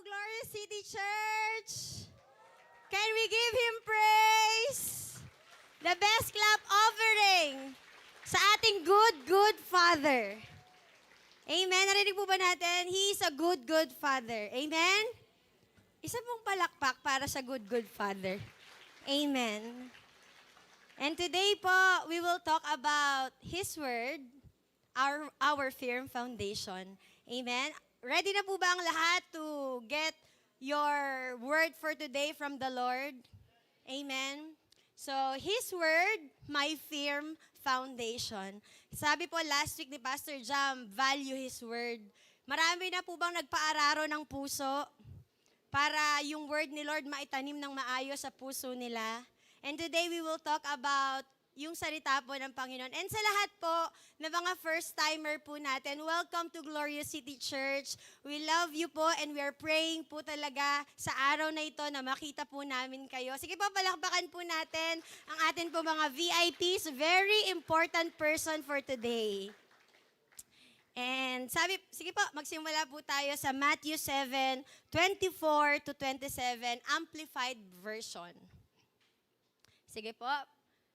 Glorious City Church! Can we give Him praise? The best clap offering sa ating good Father. Amen? Narinig po ba natin? He is a good Father. Amen? Isa pong palakpak para sa good Father. Amen. And today po, we will talk about His Word, our firm foundation. Amen? Ready na po ba ang lahat to get your word for today from the Lord? Amen? So, His Word, my firm foundation. Sabi po last week ni Pastor Jam, value His Word. Marami na po bang nagpaararo ng puso para yung word ni Lord maitanim ng maayos sa puso nila? And today we will talk about yung salita po ng Panginoon. And sa lahat po na mga first-timer po natin, welcome to Glorious City Church. We love you po and we are praying po talaga sa araw na ito na makita po namin kayo. Sige po, palakpakan po natin ang atin po mga VIPs, very important person for today. And sige po, magsimula po tayo sa Matthew 7:24 to 27, Amplified Version. Sige po.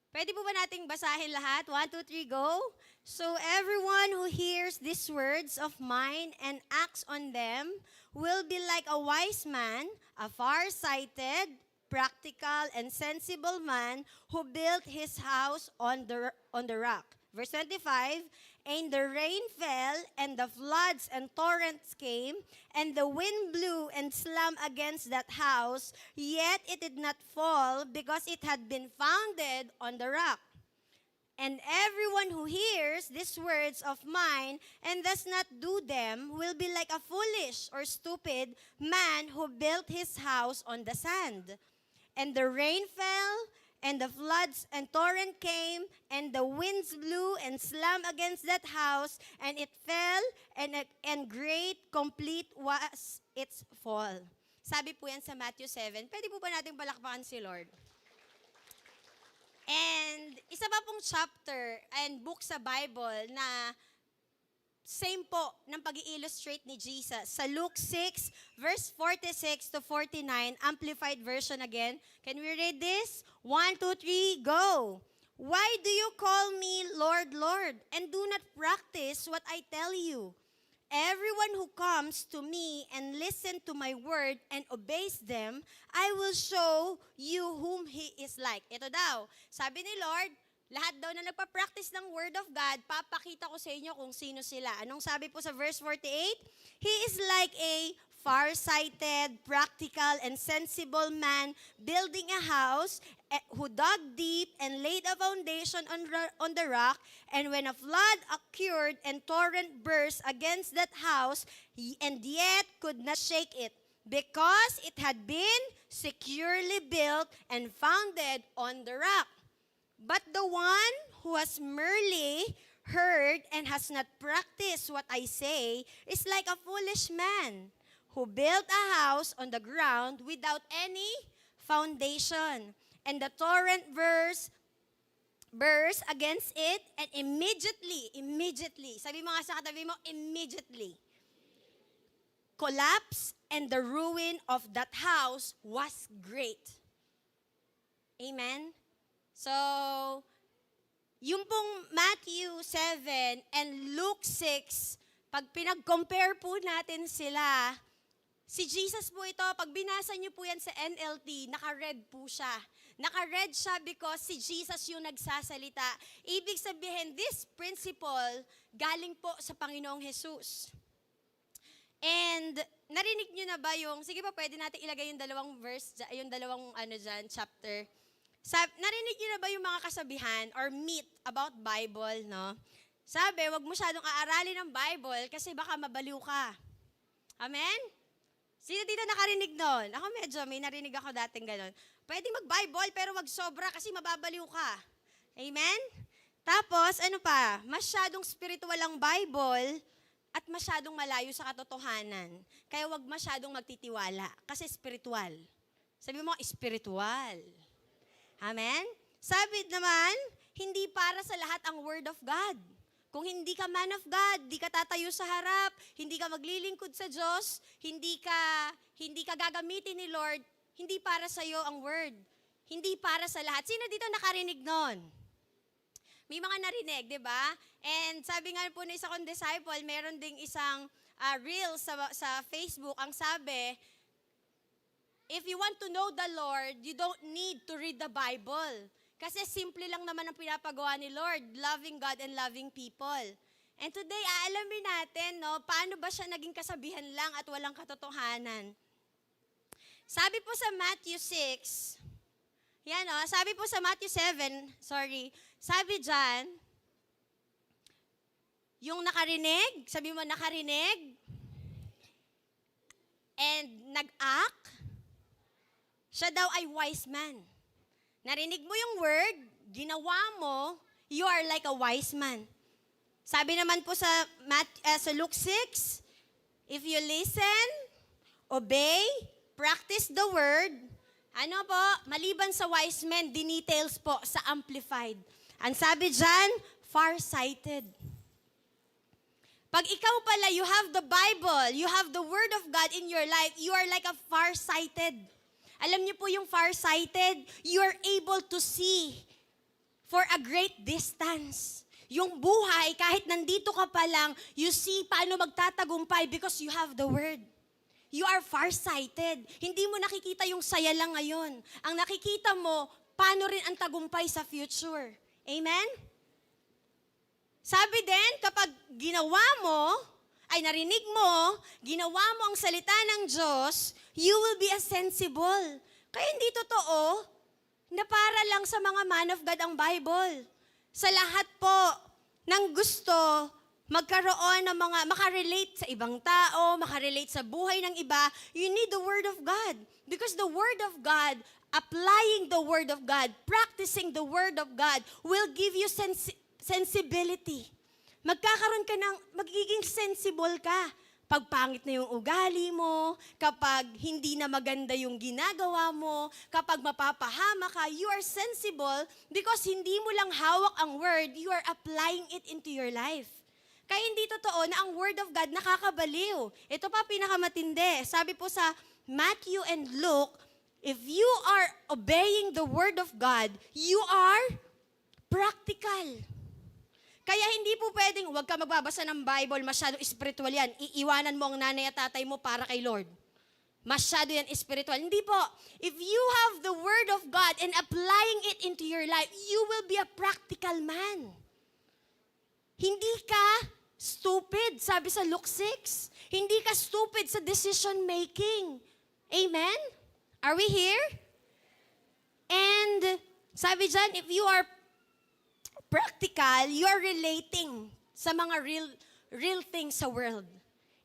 Pwede po ba nating basahin lahat? 1, 2, 3, go. So everyone who hears these words of mine and acts on them will be like a wise man, a far-sighted, practical, and sensible man who built his house on the rock. Verse 25, and the rain fell, and the floods and torrents came, and the wind blew and slammed against that house, yet it did not fall, because it had been founded on the rock. And everyone who hears these words of mine and does not do them will be like a foolish or stupid man who built his house on the sand. And the rain fell, and the floods and torrent came, and the winds blew and slammed against that house, and it fell, and great, complete was its fall. Sabi po yan sa Matthew 7. Pwede po ba natin palakpakan si Lord? And isa pa pong chapter and book sa Bible na same po ng pag-i-illustrate ni Jesus. Sa Luke 6, verse 46 to 49, Amplified Version again. Can we read this? 1, 2, 3, go! Why do you call me Lord, Lord, and do not practice what I tell you? Everyone who comes to me and listens to my word and obeys them, I will show you whom he is like. Ito daw, sabi ni Lord, lahat daw na nagpa-practice ng Word of God, papakita ko sa inyo kung sino sila. Anong sabi po sa verse 48? He is like a far-sighted, practical, and sensible man building a house who dug deep and laid a foundation on the rock, and when a flood occurred and torrent burst against that house, and yet could not shake it, because it had been securely built and founded on the rock. But the one who has merely heard and has not practiced what I say is like a foolish man who built a house on the ground without any foundation. And the torrent burst against it, and immediately, sabi mo nga sa katabi mo, immediately, collapsed, and the ruin of that house was great. Amen? So, yung pong Matthew 7 and Luke 6, pag pinag-compare po natin sila, si Jesus po ito, pag binasa niyo po yan sa NLT, naka-red po siya. Naka-red siya because si Jesus yung nagsasalita. Ibig sabihin, this principle galing po sa Panginoong Jesus. And narinig niyo na ba yung, sige pa, pwede natin ilagay yung dalawang verse, yung dalawang chapter. Narinig niyo na ba yung mga kasabihan or myth about Bible, no? Sabi, wag masyadong aaralin ng Bible kasi baka mabaliw ka. Amen? Sino dito nakarinig nun? Ako medyo, may narinig ako dating ganon. Pwedeng mag-Bible pero wag sobra kasi mababaliw ka. Amen? Tapos, ano pa? Masyadong spiritual ang Bible at masyadong malayo sa katotohanan. Kaya wag masyadong magtitiwala kasi spiritual. Sabi mo, spiritual. Amen? Sabi naman, hindi para sa lahat ang Word of God. Kung hindi ka man of God, hindi ka tatayo sa harap, hindi ka maglilingkod sa Diyos, hindi ka gagamitin ni Lord, hindi para sa iyo ang word. Hindi para sa lahat. Sino dito nakarinig nun? May mga narinig, di ba? And sabi nga po ng isa kong disciple, meron ding isang reel sa Facebook. Ang sabi, if you want to know the Lord, you don't need to read the Bible. Kasi simple lang naman ang pinapagawa ni Lord, loving God and loving people. And today, aalamin natin, no, paano ba siya naging kasabihan lang at walang katotohanan. Sabi po sa Matthew 6, sabi po sa Matthew 7, sabi dyan, yung nakarinig, sabi mo nakarinig, and nag-act, siya daw ay wise man. Narinig mo yung word, ginawa mo, you are like a wise man. Sabi naman po sa Luke 6, if you listen, obey, practice the word, maliban sa wise men, dinetails po sa Amplified. Ang sabi dyan, far-sighted. Pag ikaw pala, you have the Bible, you have the Word of God in your life, you are like a far-sighted. Alam niyo po yung far-sighted, you are able to see for a great distance. Yung buhay, kahit nandito ka pa lang, you see paano magtatagumpay because you have the Word. You are far-sighted. Hindi mo nakikita yung saya lang ngayon. Ang nakikita mo, paano rin ang tagumpay sa future. Amen? Sabi din, kapag ginawa mo, narinig mo, ginawa mo ang salita ng Diyos, you will be a sensible. Kaya hindi totoo na para lang sa mga man of God ang Bible. Sa lahat po ng gusto magkaroon ng makarelate sa ibang tao, makarelate sa buhay ng iba, you need the Word of God. Because the Word of God, applying the Word of God, practicing the Word of God, will give you sensibility. Magiging sensible ka. Pag pangit na yung ugali mo, kapag hindi na maganda yung ginagawa mo, kapag mapapahama ka, you are sensible because hindi mo lang hawak ang word, you are applying it into your life. Kaya hindi totoo na ang word of God nakakabaliw. Ito pa pinakamatindi. Sabi po sa Matthew and Luke, if you are obeying the word of God, you are practical. Kaya hindi po pwedeng, huwag ka magbabasa ng Bible, masyado spiritual yan. Iiwanan mo ang nanay at tatay mo para kay Lord. Masyado yan spiritual. Hindi po. If you have the Word of God and applying it into your life, you will be a practical man. Hindi ka stupid, sabi sa Luke 6. Hindi ka stupid sa decision making. Amen? Are we here? And sabi dyan, if you are practical, you are relating sa mga real things sa world.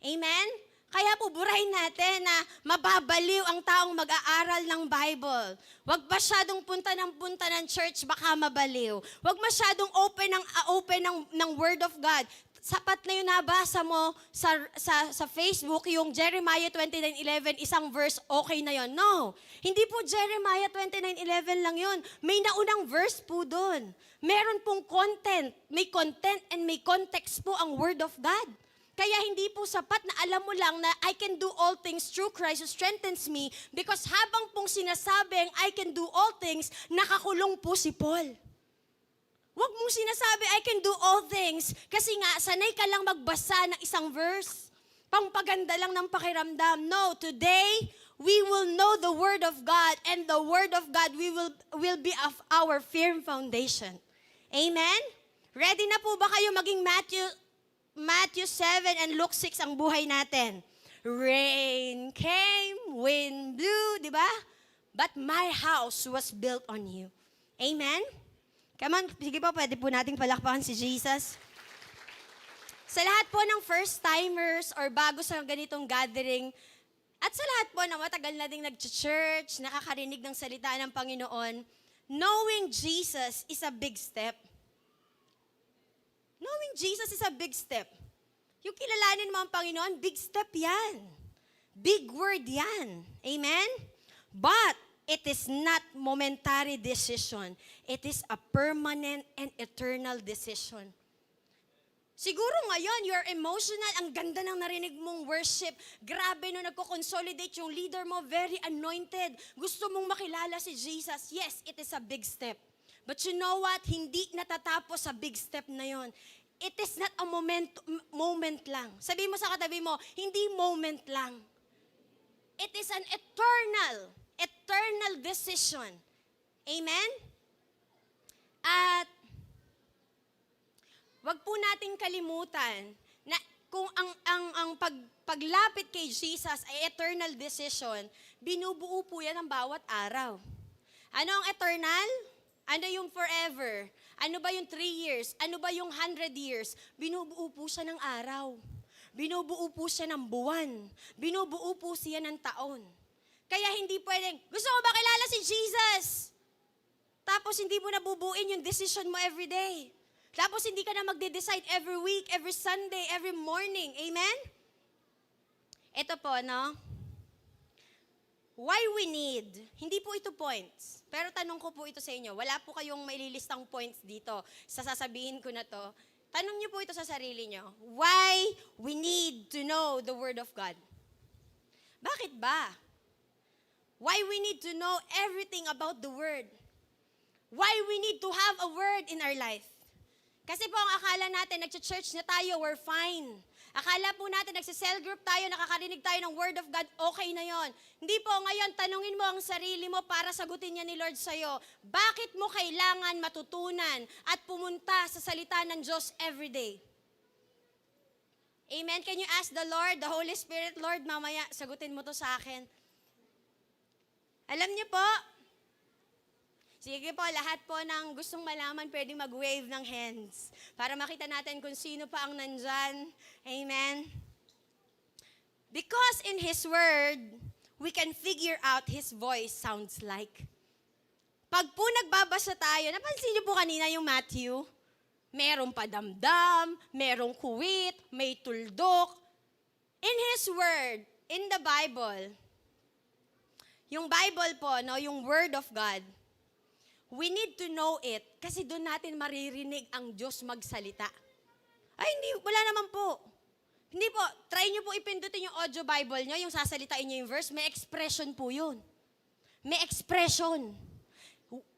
Amen? Kaya po burahin natin na mababaliw ang taong mag-aaral ng Bible. Huwag masyadong punta ng church, baka mabaliw. Huwag masyadong open ng Word of God. Sapat na yung nabasa mo sa Facebook, yung Jeremiah 29:11, isang verse, okay na yon. No, hindi po Jeremiah 29:11 lang yon. May naunang verse po doon. Meron pong content. May content and may context po ang Word of God. Kaya hindi po sapat na alam mo lang na I can do all things through Christ who strengthens me, because habang pong sinasabing I can do all things, nakakulong po si Paul. Huwag mong sinasabi, I can do all things, kasi nga, sanay ka lang magbasa ng isang verse. Pangpaganda lang ng pakiramdam. No, today, we will know the Word of God, and the Word of God will be of our firm foundation. Amen? Ready na po ba kayo maging Matthew 7 and Luke 6 ang buhay natin? Rain came, wind blew, di ba? But my house was built on you. Amen? Come on, sige po, pwede po nating palakpakan si Jesus. Sa lahat po ng first-timers or bago sa ganitong gathering, at sa lahat po na matagal na ding nag-church, nakakarinig ng salita ng Panginoon, knowing Jesus is a big step. Knowing Jesus is a big step. Yung kilalanin mo ang Panginoon, big step yan. Big word yan. Amen? But, it is not momentary decision. It is a permanent and eternal decision. Siguro ngayon, you're emotional, ang ganda ng narinig mong worship. Grabe no, nagko-consolidate yung leader mo, very anointed. Gusto mong makilala si Jesus. Yes, it is a big step. But you know what? Hindi natatapos sa big step na yon. It is not a moment lang. Sabi mo sa katabi mo, hindi moment lang. It is an eternal decision. Amen? At wag po nating kalimutan na kung ang paglapit kay Jesus ay eternal decision, binubuo po yan ng bawat araw. Ano ang eternal? Ano yung forever? Ano ba yung 3 years? Ano ba yung 100 years? Binubuo po siya ng araw. Binubuo po siya ng buwan. Binubuo po siya ng taon. Kaya hindi pwedeng, gusto mo ba kilala si Jesus? Tapos hindi mo nabubuin yung decision mo every day. Tapos hindi ka na magde-decide every week, every Sunday, every morning. Amen? Ito po, no? Why we need, hindi po ito points. Pero tanong ko po ito sa inyo, wala po kayong maililistang points dito sa sasabihin ko na to. Tanong niyo po ito sa sarili niyo. Why we need to know the Word of God? Bakit ba? Why we need to know everything about the Word? Why we need to have a Word in our life? Kasi po ang akala natin, nag-church na tayo, we're fine. Akala po natin, nagsa-cell group tayo, nakakarinig tayo ng Word of God, okay na yon. Hindi po, ngayon, tanungin mo ang sarili mo para sagutin niya ni Lord sa'yo. Bakit mo kailangan matutunan at pumunta sa salita ng Diyos everyday? Amen? Can you ask the Lord, the Holy Spirit, Lord, mamaya, sagutin mo to sa akin. Alam niyo po, sige po, lahat po ng gustong malaman, pwedeng mag-wave ng hands para makita natin kung sino pa ang nandyan. Amen? Because in His Word, we can figure out His voice sounds like. Pag po nagbabasa tayo, napansin niyo po kanina yung Matthew? Merong padamdam, merong kuwit, may tuldok. In His Word, in the Bible, yung Bible po, no, yung Word of God, we need to know it kasi doon natin maririnig ang Diyos magsalita. Ay, hindi, wala naman po. Hindi po, try nyo po ipindutin yung audio Bible nyo, yung sasalitain nyo yung verse, may expression po yun. May expression.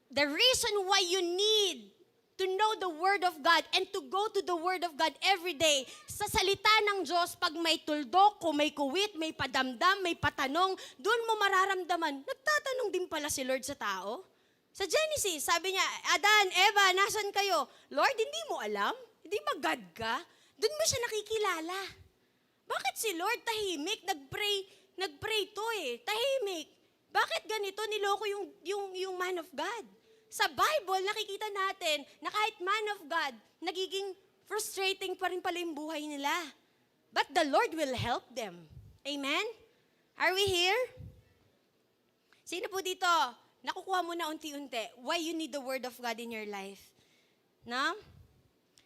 The reason why you need to know the Word of God and to go to the Word of God every day, sa salita ng Diyos, pag may tuldok, kung may kuwit, may padamdam, may patanong, doon mo mararamdaman, nagtatanong din pala si Lord sa tao. Sa Genesis, sabi niya, Adan, Eva, nasan kayo? Lord, hindi mo alam? Hindi ba God ka? Doon mo siya nakikilala. Bakit si Lord tahimik? Nagpray to eh. Tahimik. Bakit ganito niloko yung man of God? Sa Bible, nakikita natin na kahit man of God, nagiging frustrating pa rin pala yung buhay nila. But the Lord will help them. Amen? Are we here? Sino po dito? Nakukuha mo na unti-unti. Why you need the Word of God in your life? No?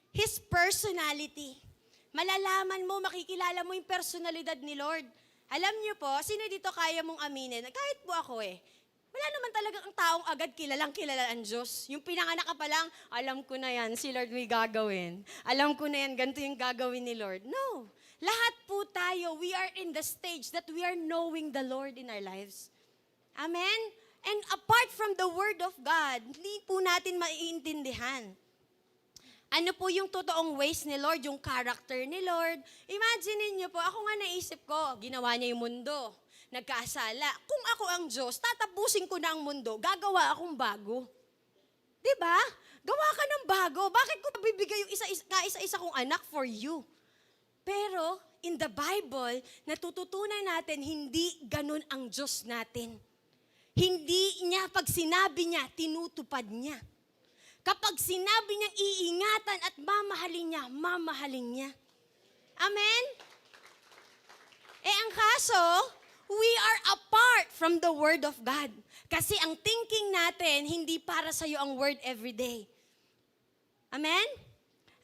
His personality. Malalaman mo, makikilala mo yung personalidad ni Lord. Alam niyo po, sino dito kaya mong aminin? Kahit po ako eh. Wala naman talaga ang taong agad kilala ang Diyos. Yung pinanganak ka pa lang, alam ko na yan, si Lord may gagawin. Alam ko na yan, ganito yung gagawin ni Lord. No. Lahat po tayo, we are in the stage that we are knowing the Lord in our lives. Amen? And apart from the Word of God, hindi po natin maiintindihan. Ano po yung totoong ways ni Lord, yung character ni Lord? Imagine niyo po, ako nga naisip ko, ginawa niya yung mundo, nagkasala. Kung ako ang Diyos, tatapusin ko na ang mundo, gagawa akong bago. Diba? Gawa ka ng bago. Bakit ko bibigay yung isa-isa kong anak for you? Pero, in the Bible, natututunan natin, hindi ganun ang Diyos natin. Hindi niya, pag sinabi niya, tinutupad niya. Kapag sinabi niya, iingatan at mamahalin niya. Amen? Ang kaso, we are apart from the Word of God. Kasi ang thinking natin, hindi para sa'yo ang Word everyday. Amen?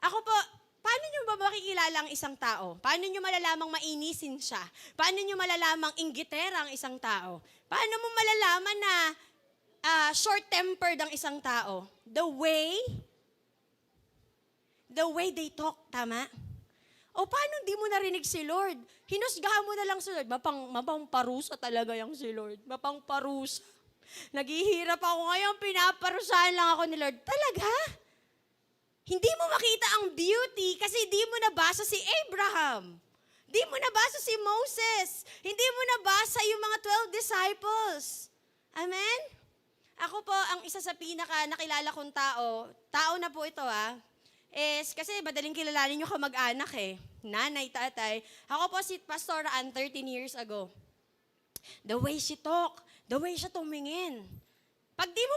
Ako po, paano nyo ba makikilala ang isang tao? Paano nyo malalamang mainisin siya? Paano nyo malalamang inggitera ang isang tao? Paano mo malalaman na short-tempered ang isang tao? The way the way they talk, tama? O paano hindi mo narinig si Lord? Hinusgahan mo na lang si Lord. Mapang parusa talaga yung si Lord. Mapang parusa. Naghihirap ako ngayon, pinaparusahan lang ako ni Lord. Talaga? Hindi mo makita ang beauty kasi di mo nabasa si Abraham. Di mo nabasa si Moses. Hindi mo nabasa yung mga 12 disciples. Amen? Ako po, ang isa sa pinaka nakilala kong tao na po ito is kasi madaling kilalanin nyo kamag-anak nanay, tatay. Ako po si Pastor Ann 13 years ago. The way she talk, the way siya tumingin. Pag di mo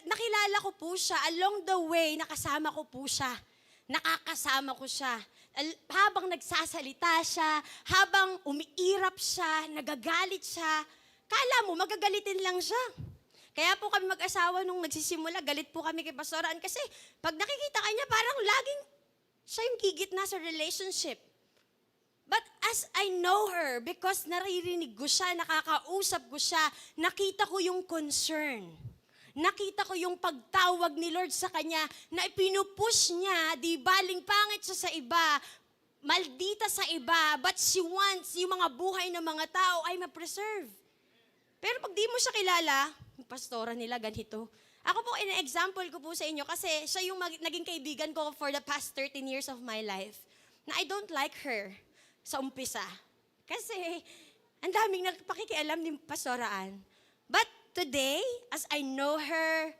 nakilala ko po siya, along the way, nakasama ko po siya. Nakakasama ko siya. Habang nagsasalita siya, habang umiirap siya, nagagalit siya, kala mo magagalitin lang siya. Kaya po kami mag-asawa nung nagsisimula, galit po kami kay Pastor Ann kasi pag nakikita kanya, parang laging siya yung gigitna sa relationship. But as I know her, because naririnig ko siya, nakakausap ko siya, nakita ko yung concern. Nakita ko yung pagtawag ni Lord sa kanya na ipinupush niya, di baling pangit siya sa iba, maldita sa iba, but she wants yung mga buhay ng mga tao ay ma-preserve. Pero pag di mo siya kilala, yung pastora nila ganito. Ako po, in-example ko po sa inyo kasi siya yung naging kaibigan ko for the past 13 years of my life na I don't like her sa umpisa. Kasi ang daming nagpakikialam ni Pastora Ann. But today, as I know her,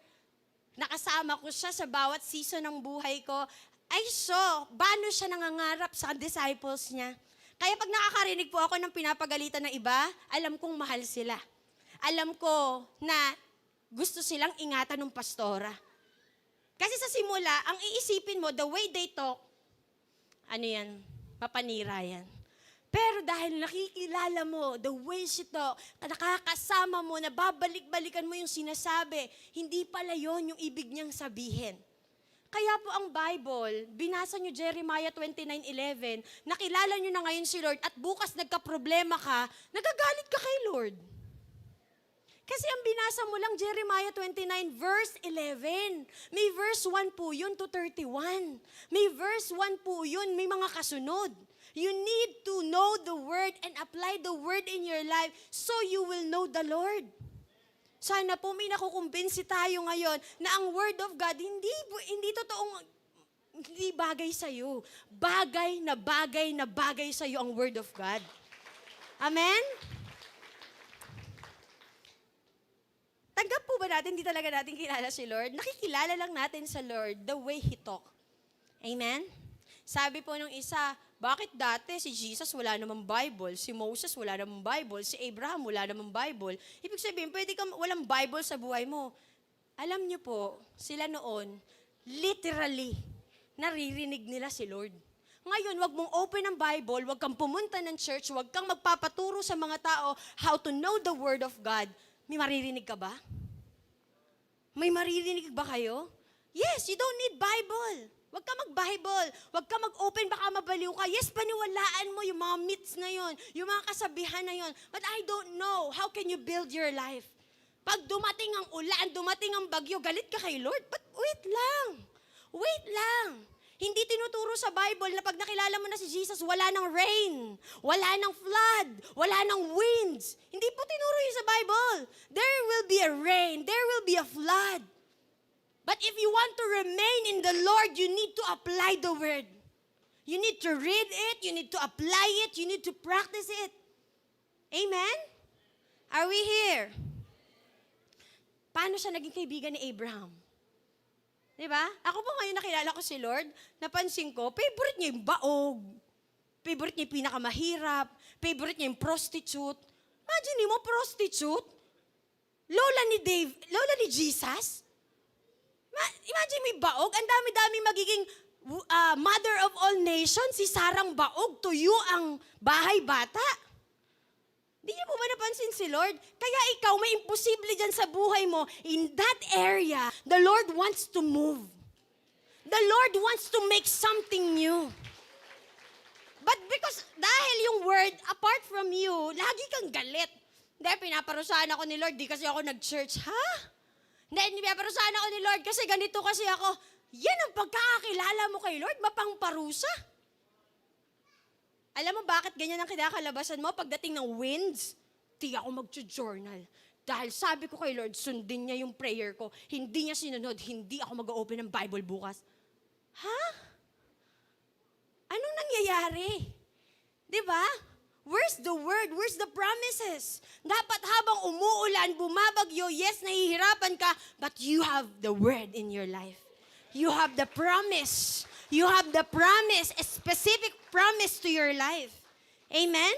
nakasama ko siya sa bawat season ng buhay ko, I saw paano siya nangangarap sa disciples niya. Kaya pag nakakarinig po ako ng pinapagalitan ng iba, alam kong mahal sila. Alam ko na gusto silang ingatan ng pastora. Kasi sa simula, ang iisipin mo, the way they talk, mapanira yan. Pero dahil nakikilala mo, the way she talk, nakakasama mo, na babalik-balikan mo yung sinasabi, hindi pala yon yung ibig niyang sabihin. Kaya po ang Bible, binasa niyo Jeremiah 29:11, nakilala niyo na ngayon si Lord at bukas nagka-problema ka, nagagalit ka kay Lord. Kasi ang binasa mo lang Jeremiah 29 verse 11. May verse 1 po yun to 31. May verse 1 po yun, may mga kasunod. You need to know the word and apply the word in your life so you will know the Lord. Sana po may nakukumbinsi tayo ngayon na ang word of God hindi totoong hindi bagay sa iyo. Bagay na bagay sa iyo ang word of God. Amen? Tanggap po ba natin, hindi talaga natin kilala si Lord? Nakikilala lang natin sa Lord the way He talk. Amen? Sabi po nung isa, bakit dati si Jesus wala namang Bible, si Moses wala namang Bible, si Abraham wala namang Bible? Ibig sabihin, pwede kang walang Bible sa buhay mo. Alam niyo po, sila noon, literally, naririnig nila si Lord. Ngayon, wag mong open ang Bible, wag kang pumunta ng church, wag kang magpapaturo sa mga tao how to know the Word of God. May maririnig ka ba? May maririnig ba kayo? Yes, you don't need Bible. Huwag ka mag-Bible. Huwag ka mag-open, baka mabaliw ka. Yes, paniwalaan mo yung mga myths na yon, yung mga kasabihan na yon. But I don't know, how can you build your life? Pag dumating ang ulan, dumating ang bagyo, galit ka kay Lord? But wait lang. Wait lang. Hindi tinuturo sa Bible na pag nakilala mo na si Jesus, wala nang rain, wala nang flood, wala nang winds. Hindi po tinuro yun sa Bible. There will be a rain, there will be a flood. But if you want to remain in the Lord, you need to apply the word. You need to read it, you need to apply it, you need to practice it. Amen? Are we here? Paano siya naging kaibigan ni Abraham? Diba? Ako po ngayon nakilala ko si Lord, napansin ko, favorite niya yung baog. Favorite niya yung pinakamahirap. Favorite niya yung prostitute. Imagine mo, prostitute? Lola ni Jesus? Imagine mo yung baog, ang dami-dami magiging mother of all nations, si Sarang baog, tuyo ang bahay bata. Di niyo po ba napansin si Lord? Kaya ikaw, may imposible dyan sa buhay mo. In that area, the Lord wants to move. The Lord wants to make something new. But because, dahil yung word, apart from you, lagi kang galit. Hindi, pinaparusahan ako ni Lord, di kasi ako nag-church. Ha? Hindi, pinaparusahan ako ni Lord kasi ganito kasi ako. Yan ang pagkakakilala mo kay Lord, mapangparusa. Alam mo bakit ganyan ang kinakalabasan mo pagdating ng winds? Di ako mag-journal. Dahil sabi ko kay Lord, sundin niya yung prayer ko. Hindi niya sinunod, hindi ako mag-open ng Bible bukas. Ha? Anong nangyayari? Di ba? Where's the word? Where's the promises? Dapat habang umuulan, bumabagyo, yes, nahihirapan ka, but you have the word in your life. You have the promise. You have the promise, a specific promise to your life. Amen?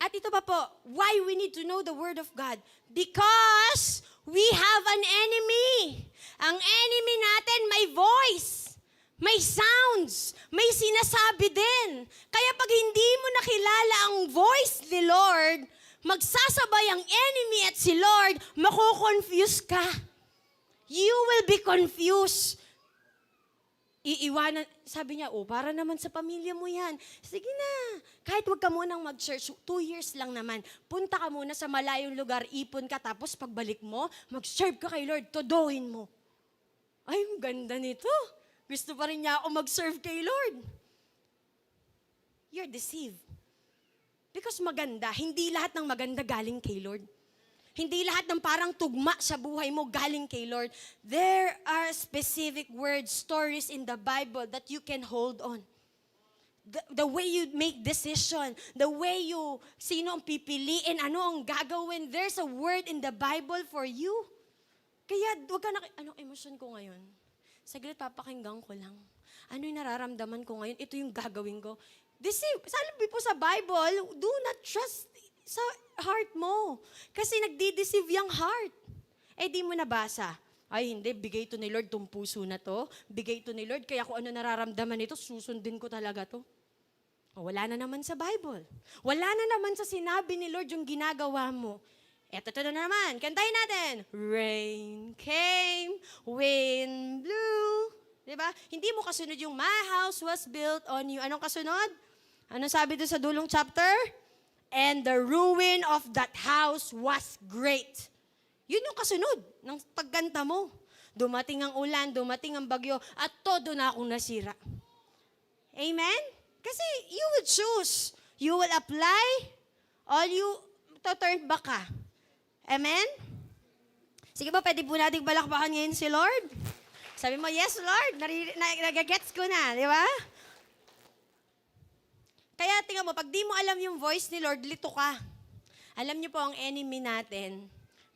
At ito pa po, why we need to know the Word of God? Because we have an enemy. Ang enemy natin may voice, may sounds, may sinasabi din. Kaya pag hindi mo nakilala ang voice ni Lord, magsasabay ang enemy at si Lord, mako-confuse ka. You will be confused. Iiwanan, sabi niya, para naman sa pamilya mo yan. Sige na, kahit wag ka munang mag-church, 2 years lang naman. Punta ka muna sa malayong lugar, ipon ka, tapos pagbalik mo, mag-serve ka kay Lord, todohin mo. Ay, ang ganda nito. Gusto pa rin niya ako mag-serve kay Lord. You're deceived. Because maganda, hindi lahat ng maganda galing kay Lord. Hindi lahat ng parang tugma sa buhay mo galing kay Lord. There are specific words, stories in the Bible that you can hold on. The way you make decision, the way you, sino ang pipiliin, ano ang gagawin, there's a word in the Bible for you. Kaya, wag ka anong emosyon ko ngayon? Saglit, papakinggan ko lang. Ano yung nararamdaman ko ngayon? Ito yung gagawin ko. Sabi po sa Bible, do not trust sa heart mo. Kasi nagdi-deceive yung heart. Di mo nabasa. Ay, hindi, bigay ito ni Lord tong puso na to. Bigay ito ni Lord, kaya kung ano nararamdaman nito, susundin ko talaga to. Wala na naman sa Bible. Wala na naman sa sinabi ni Lord yung ginagawa mo. Eto na naman, kantahin natin. Rain came, wind blew. Diba? Hindi mo kasunod yung my house was built on you. Anong kasunod? Anong sabi doon sa dulong chapter? And the ruin of that house was great. Yun yung kasunod ng pagkanta mo. Dumating ang ulan, dumating ang bagyo, at todo na akong nasira. Amen? Kasi you will choose. You will apply, or you to turn back ka. Amen? Sige ba, pwede po nating balakbakan ngayon si Lord? Sabi mo, yes, Lord, nagagets ko na, di ba? Kaya tingnan mo, pag di mo alam yung voice ni Lord, lito ka. Alam niyo po ang enemy natin,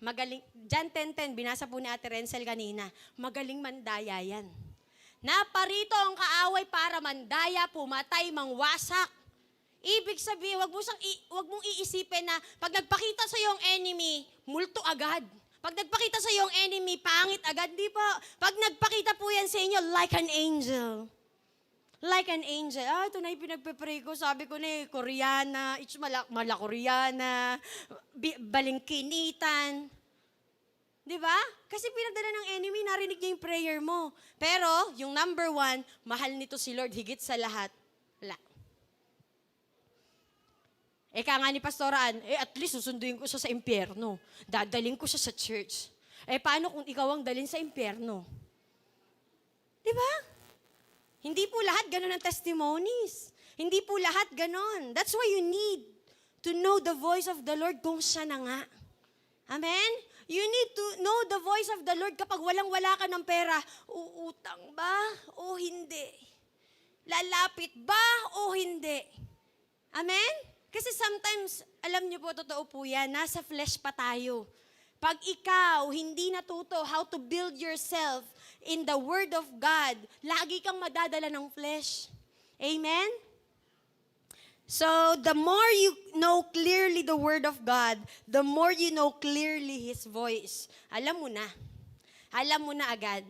magaling, John 10:10, binasa po ni Ate Renzel kanina, magaling mandaya yan. Naparito ang kaaway para mandaya, pumatay, mangwasak. Ibig sabihin, wag mong iisipin na pag nagpakita sa yung enemy, multo agad. Pag nagpakita sa yung enemy, pangit agad. Di po. Pag nagpakita po yan sa inyo, like an angel. Like an angel. Ito na yung pinagpe-pray ko. Sabi ko na Koreana, mala Koreana, balingkinitan. Di ba? Kasi pinagdala ng enemy, narinig niya yung prayer mo. Pero, yung number 1, mahal nito si Lord higit sa lahat. Wala. Kaya nga ni Pastoran, at least susunduin ko siya sa impyerno. Dadaling ko siya sa church. Paano kung ikaw ang dalhin sa impyerno? Di ba? Hindi po lahat ganun ang testimonies. Hindi po lahat ganun. That's why you need to know the voice of the Lord kung siya na nga. Amen? You need to know the voice of the Lord kapag walang-wala ka ng pera. Uutang ba o hindi? Lalapit ba o hindi? Amen? Kasi sometimes, alam niyo po, totoo po yan, nasa flesh pa tayo. Pag ikaw hindi natuto how to build yourself in the Word of God, lagi kang madadala ng flesh. Amen? So, the more you know clearly the Word of God, the more you know clearly His voice. Alam mo na. Alam mo na agad.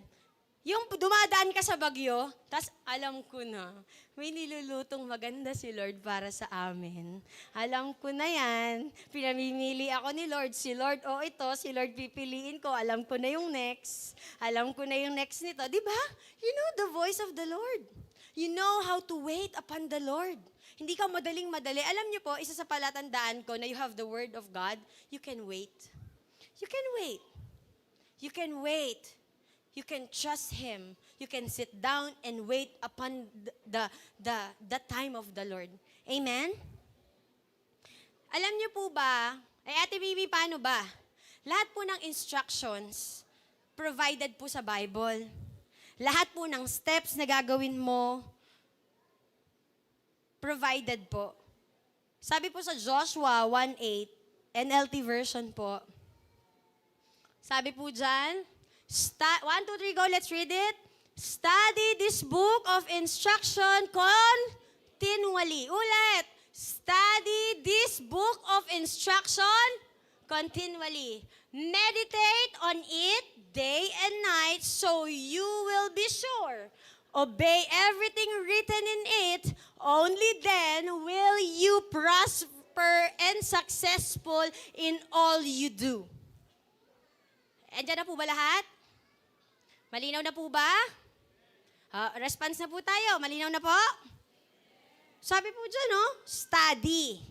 Yung dumadaan ka sa bagyo, tas alam ko na, may nilulutong maganda si Lord para sa amin. Alam ko na yan. Pinamimili ako ni Lord. Si Lord, ito, si Lord pipiliin ko. Alam ko na yung next. Alam ko na yung next nito. Di ba? You know the voice of the Lord. You know how to wait upon the Lord. Hindi ka madaling-madali. Alam niyo po, isa sa palatandaan ko na you have the Word of God, you can wait. You can wait. You can wait. you can trust Him. You can sit down and wait upon the time of the Lord. Amen? Alam niyo po ba, Ate Bibi, paano ba? Lahat po ng instructions provided po sa Bible. Lahat po ng steps na gagawin mo, provided po. Sabi po sa Joshua 1:8, NLT version po. Sabi po dyan, 1, 2, 3, go, let's read it. Study this book of instruction continually. Ulit. Study this book of instruction continually. Meditate on it day and night so you will be sure. Obey everything written in it. Only then will you prosper and successful in all you do. Andiyan na po ba lahat? Malinaw na po ba? Response na po tayo. Malinaw na po? Sabi po dyan, no? Study.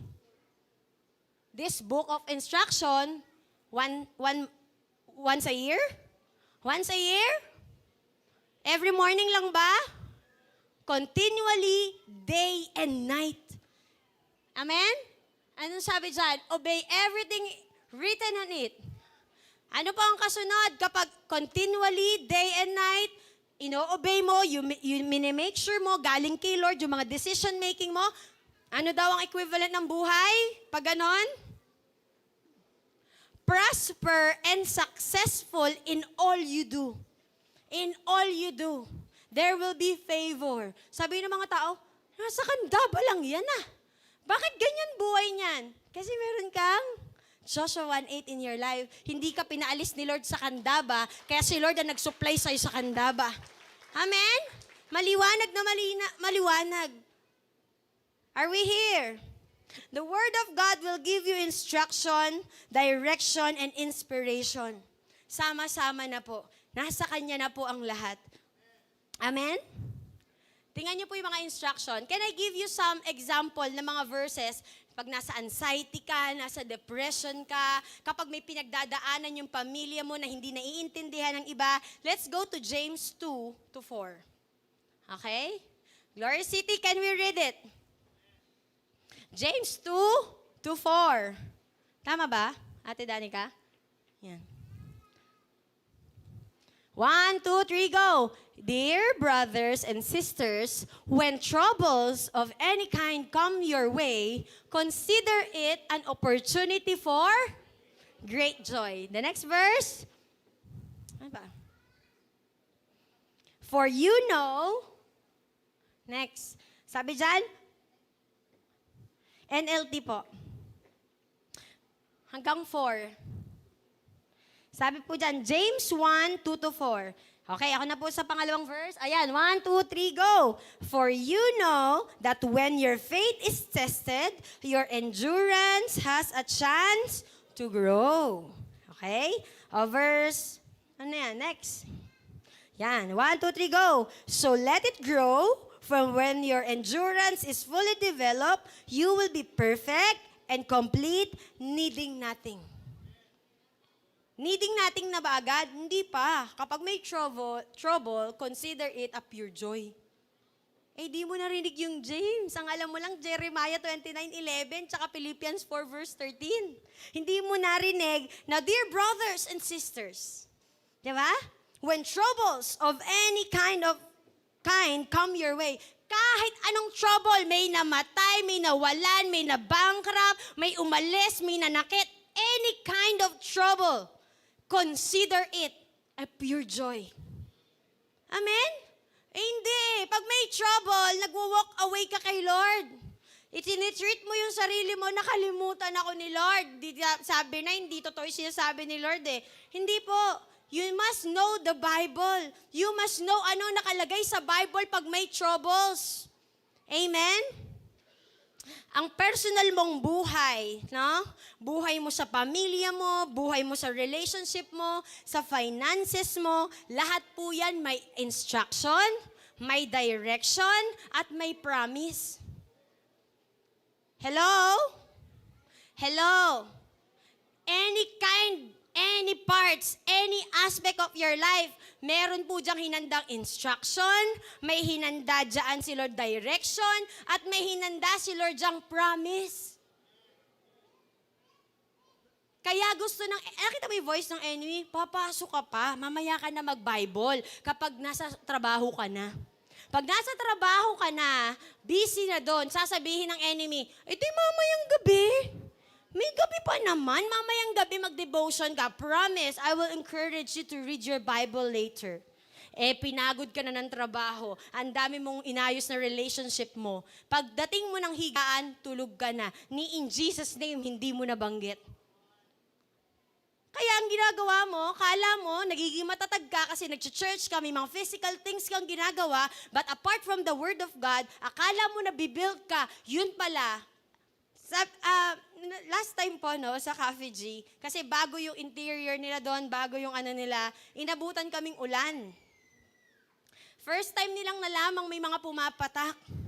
This book of instruction, once a year? Once a year? Every morning lang ba? Continually, day and night. Amen? Anong sabi dyan? Obey everything written on it. Ano po ang kasunod? Kapag continually, day and night, ino-obey mo, you make sure mo, galing kay Lord, yung mga decision making mo, ano daw ang equivalent ng buhay? Pag ganon? Prosper and successful in all you do. In all you do. There will be favor. Sabi ng mga tao, nasa kandaba lang yan ah. Bakit ganyan buhay niyan? Kasi meron kang Joshua 1:8 in your life. Hindi ka pinaalis ni Lord sa kandaba, kaya si Lord ang nag-supply sa'yo sa kandaba. Amen? Maliwanag na maliwanag. Are we here? The Word of God will give you instruction, direction, and inspiration. Sama-sama na po. Nasa Kanya na po ang lahat. Amen? Tingnan niyo po yung mga instruction. Can I give you some example ng mga verses? Pag nasa anxiety ka, nasa depression ka, kapag may pinagdadaanan yung pamilya mo na hindi naiintindihan ng iba, let's go to James 2:4. Okay? Glory City, can we read it? James 2:4. Tama ba, Ate Danica? Yan. 1, 2, 3, go. Dear brothers and sisters, when troubles of any kind come your way, consider it an opportunity for great joy. The next verse. Ano ba? For you know, next. Sabi dyan, NLT po. Hanggang 4. Sabi po dyan, James 1:2-4. Okay, ako na po sa pangalawang verse. Ayan, 1, 2, 3, go. For you know that when your faith is tested, your endurance has a chance to grow. Okay? Verse, ano yan, next. Yan, 1, 2, 3, go. So let it grow. From when your endurance is fully developed, you will be perfect and complete, needing nothing. Needing nating na ba agad? Hindi pa. Kapag may trouble, consider it a pure joy. Eh, di mo narinig yung James. Ang alam mo lang, Jeremiah 29:11, tsaka Philippians 4 verse 13. Hindi mo narinig na, dear brothers and sisters, di ba? When troubles of any kind come your way, kahit anong trouble, may namatay, may nawalan, may nabankrupt, may umalis, may nanakit, any kind of trouble, consider it a pure joy. Amen? Eh, hindi. Pag may trouble, nagwo-walk away ka kay Lord. Itinitreat mo yung sarili mo, nakalimutan ako ni Lord. Sabi na, hindi totoo yung sinasabi ni Lord eh. Hindi po. You must know the Bible. You must know ano nakalagay sa Bible pag may troubles. Amen? Ang personal mong buhay, no? Buhay mo sa pamilya mo, buhay mo sa relationship mo, sa finances mo, lahat po yan may instruction, may direction, at may promise. Hello? Hello? Any any parts, any aspect of your life, meron po diyang hinandang instruction, may hinanda dyan si Lord direction, at may hinanda si Lord diyang promise. Kaya gusto ng, nakita mo yung voice ng enemy, papasok ka pa, mamaya ka na mag-Bible kapag nasa trabaho ka na. Pag nasa trabaho ka na, busy na doon, sasabihin ng enemy, ito'y mamayang gabi. May gabi pa naman, mamayang gabi mag-devotion ka. Promise, I will encourage you to read your Bible later. Pinagod ka na ng trabaho, ang dami mong inayos na relationship mo. Pagdating mo ng higaan, tulog ka na. Ni in Jesus' name, hindi mo nabanggit. Kaya ang ginagawa mo, kala mo, nagiging matatag ka kasi nag-church ka, may mga physical things kang ginagawa, but apart from the Word of God, akala mo na bibuild ka, yun pala. Last time po, no, sa Cafe G, kasi bago yung interior nila doon, bago yung ano nila, inabutan kaming ulan. First time nilang nalamang may mga pumapatak.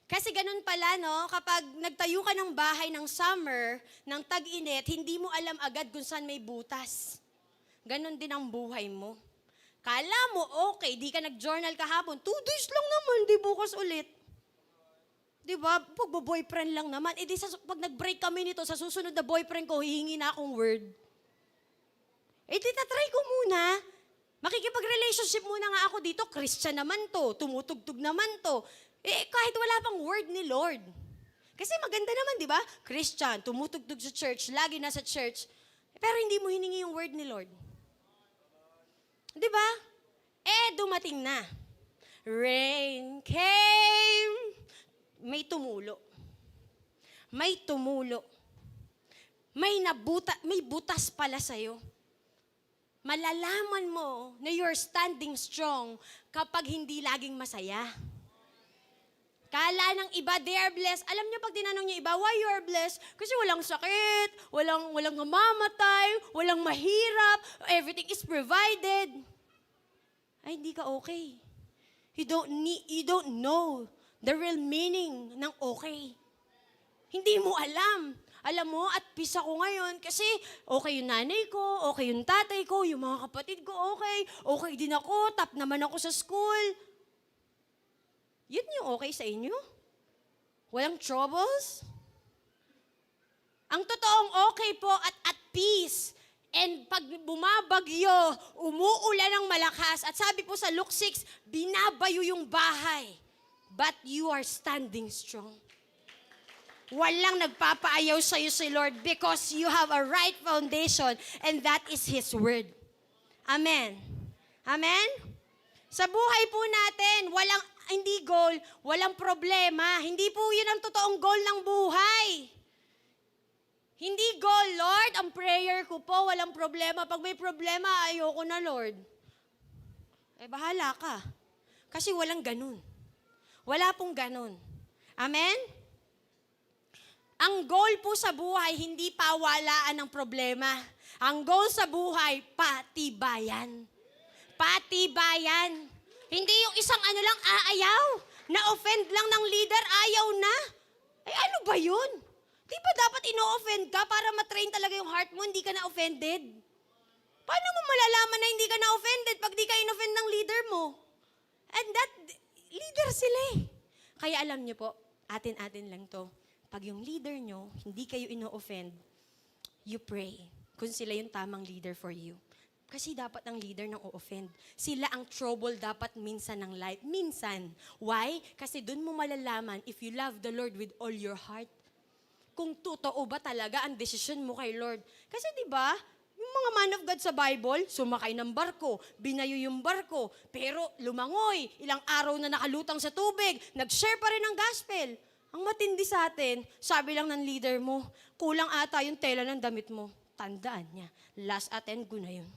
Kasi ganun pala, no? Kapag nagtayo ka ng bahay ng summer, ng tag-init, hindi mo alam agad kung saan may butas. Ganun din ang buhay mo. Kala mo, okay, di ka nag-journal kahapon, 2 days lang naman, di bukas ulit. Di ba? Pag-boyfriend lang naman. Pag nag-break kami nito, sa susunod na boyfriend ko, hihingi na akong word. Tatry ko muna. Makikipag-relationship muna nga ako dito, Christian naman to, tumutugtog naman to. Kahit wala pang word ni Lord. Kasi maganda naman, di ba? Christian, tumutugtog sa church, lagi nasa church, pero hindi mo hiningi yung word ni Lord. Di ba? Dumating na. Rain came. May tumulo. May tumulo. May butas pala sa'yo. Malalaman mo na you're standing strong kapag hindi laging masaya. Kala ng iba, they are blessed. Alam niyo pag tinanong niyo iba, why you are blessed? Kasi walang sakit, walang mamamatay, walang mahirap, everything is provided. Ay, hindi ka okay. You don't know the real meaning ng okay. Hindi mo alam. Alam mo, at peace ako ngayon kasi okay yung nanay ko, okay yung tatay ko, yung mga kapatid ko, okay din ako, top naman ako sa school. Yun yung okay sa inyo? Walang troubles? Ang totoong okay po at peace. And pag bumabagyo, umuulan ng malakas. At sabi po sa Luke 6, binabayo yung bahay. But you are standing strong. Walang nagpapaayaw sa'yo si Lord because you have a right foundation and that is His Word. Amen. Amen? Sa buhay po natin, hindi goal, walang problema. Hindi po yun ang totoong goal ng buhay. Hindi goal, Lord, ang prayer ko po, walang problema. Pag may problema, ayoko na, Lord. Bahala ka. Kasi walang ganun. Wala pong ganun. Amen? Ang goal po sa buhay, hindi pawalaan ng problema. Ang goal sa buhay, patibayan. Patibayan. Hindi yung isang lang aayaw. Na-offend lang ng leader, ayaw na. Ano ba yun? Di ba dapat ino-offend ka para matrain talaga yung heart mo, hindi ka na-offended? Paano mo malalaman na hindi ka na-offended pag di ka in-offend ng leader mo? And that, leader sila eh. Kaya alam niyo po, atin-atin lang to. Pag yung leader nyo, hindi kayo ino-offend, you pray kung sila yung tamang leader for you. Kasi dapat ang leader nang o-offend. Sila ang trouble dapat minsan ng life. Minsan. Why? Kasi dun mo malalaman if you love the Lord with all your heart. Kung totoo ba talaga ang desisyon mo kay Lord. Kasi di ba, yung mga man of God sa Bible, sumakay ng barko, binayo yung barko, pero lumangoy, ilang araw na nakalutang sa tubig, nag-share pa rin ng gospel. Ang matindi sa atin, sabi lang ng leader mo, kulang ata yung tela ng damit mo. Tandaan niya, last attend ko na yun.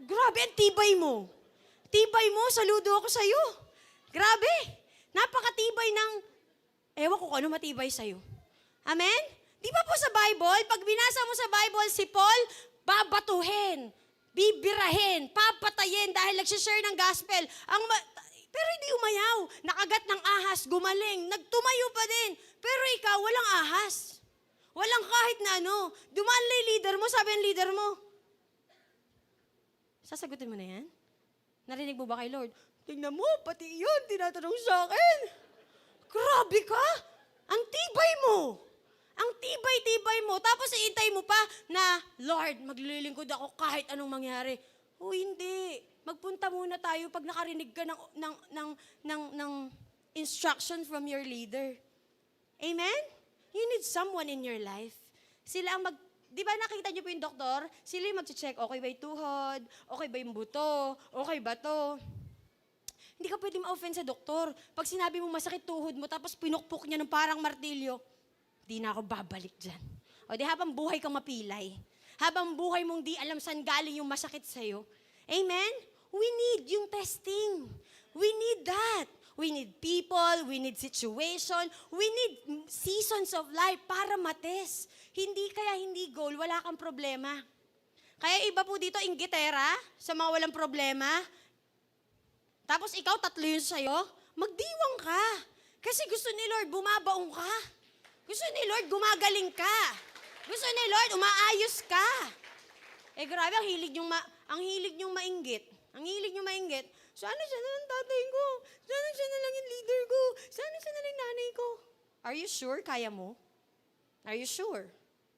Grabe, ang tibay mo. Tibay mo, saludo ako sa'yo. Grabe, napakatibay ng, ewan ko kung ano matibay sa'yo. Amen? Di ba po sa Bible, pag binasa mo sa Bible, si Paul, babatuhin, bibirahin, papatayin dahil nagsishare ng gospel. Pero hindi umayaw. Nakagat ng ahas, gumaling, nagtumayo pa din. Pero ikaw, walang ahas. Walang kahit na ano. Dumaan lang yung leader mo, sabi ng leader mo, Sasagutin mo na yan? Narinig mo ba kay Lord? Tingnan mo, pati yun, tinatanong sa akin. Grabe ka! Ang tibay mo! Ang tibay-tibay mo. Tapos iintay mo pa na, Lord, maglilingkod ako kahit anong mangyari. O hindi. Magpunta muna tayo pag nakarinig ka ng instruction from your leader. Amen? You need someone in your life. Sila ang di ba nakita niyo po yung doktor? Sila yung mag-check, okay ba yung tuhod? Okay ba yung buto? Okay ba to? Hindi ka pwede ma-offend sa doktor. Pag sinabi mo masakit tuhod mo, tapos pinukpok niya ng parang martilyo, di na ako babalik dyan. O di habang buhay kang mapilay. Habang buhay mong di alam saan galing yung masakit sa'yo. Amen? We need yung testing. We need that. We need people, we need situation, we need seasons of life para mates. Hindi goal, wala kang problema. Kaya iba po dito, inggitera, sa mga walang problema. Tapos ikaw, 3 yun sa'yo, magdiwang ka. Kasi gusto ni Lord, bumabaong ka. Gusto ni Lord, gumagaling ka. Gusto ni Lord, umaayos ka. Grabe, ang hilig niyong mainggit. Ang hilig niyong mainggit. Sana siya na lang tatay ko. Sana siya na lang yung leader ko. Sana siya na lang yung nanay ko. Are you sure? Kaya mo? Are you sure?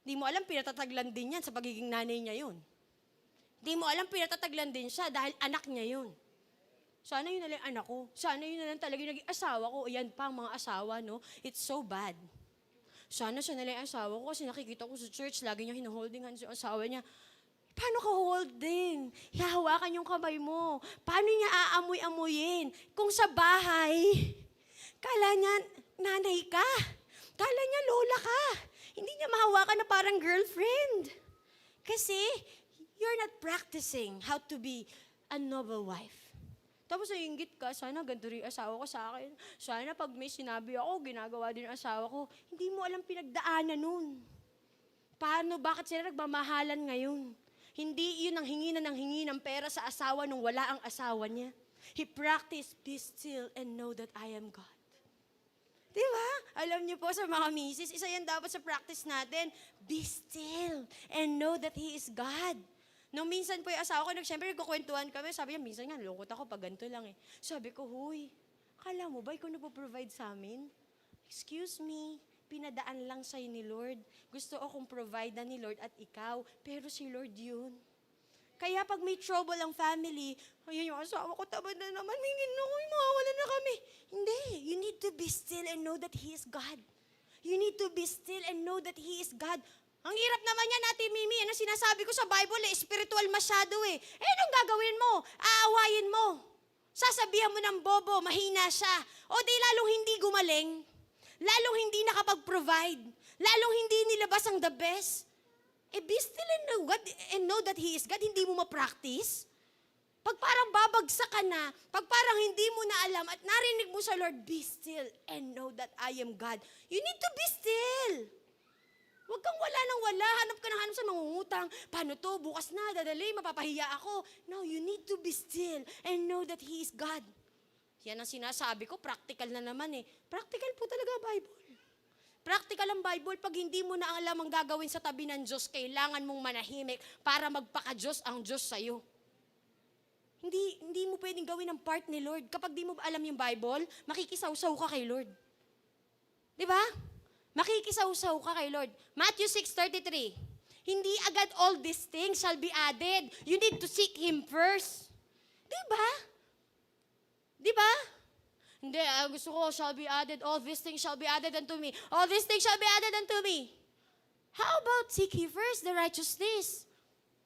Di mo alam, pinatataglan din yan sa pagiging nanay niya yun. Di mo alam, pinatataglan din siya dahil anak niya yun. Sana yun na lang anak ko. Sana yun na lang talaga yung naging asawa ko. Yan pa ang mga asawa, no? It's so bad. Sana siya na lang yung asawa ko kasi nakikita ko sa church, lagi niya hinuholding hands yung asawa niya. Paano ka holding? Hihawakan yung kamay mo. Paano niya aamoy-amoyin? Kung sa bahay, kala niya nanay ka. Kala niya lola ka. Hindi niya mahawakan na parang girlfriend. Kasi, you're not practicing how to be a noble wife. Tapos naiinggit ka, sana ganito rin asawa ko sa akin. Sana pag may sinabi ako, ginagawa din ang asawa ko. Hindi mo alam pinagdaanan nun. Paano, bakit sila nagmamahalan ngayon? Hindi yun ang hingi ng pera sa asawa nung wala ang asawa niya. He practiced, be still and know that I am God. Diba? Alam niyo po sa mga misis, isa yan dapat sa practice natin. Be still and know that He is God. Nung minsan po yung asawa ko, siyempre nagkukwentuhan kami, sabi niya, minsan nga, lungkot ako pag ganito lang eh. Sabi ko, huy, akala mo ba ikaw nagpo-provide sa amin? Excuse me, pinadaan lang sa'yo ni Lord. Gusto akong provide na ni Lord at ikaw, pero si Lord yun. Kaya pag may trouble ang family, ayun yung asawa ko, tamad na naman, hingin na ko, mawawala na kami. Hindi, you need to be still and know that He is God. You need to be still and know that He is God. Ang hirap naman yan, Ate Mimi, ano sinasabi ko sa Bible, spiritual masyado eh. Anong gagawin mo? Aawayin mo. Sasabihan mo ng bobo, mahina siya. O di lalong hindi gumaling. Lalong hindi nakapag-provide. Lalong hindi nilabas ang the best. Be still and know that He is God. Hindi mo ma-practice. Pag parang babagsak ka na, pag parang hindi mo na alam at narinig mo sa Lord, be still and know that I am God. You need to be still. Huwag kang wala nang wala. Hanap ka ng hanap sa mangungutang. Paano to? Bukas na, dadali, mapapahiya ako. No, you need to be still and know that He is God. Yan ang sinasabi ko, practical na naman eh. Practical po talaga Bible. Practical ang Bible. Pag hindi mo na alam ang gagawin sa tabi ng Diyos, kailangan mong manahimik para magpaka-Diyos ang Diyos sa'yo. Hindi mo pwedeng gawin ang part ni Lord. Kapag di mo alam yung Bible, makikisaw-saw ka kay Lord. Di ba? Makikisaw-saw ka kay Lord. Matthew 6:33. Hindi agad all these things shall be added. You need to seek Him first. Di ba? Di ba? Hindi, gusto ko shall be added. All these things shall be added unto me. All these things shall be added unto me. How about seek ye first the righteousness?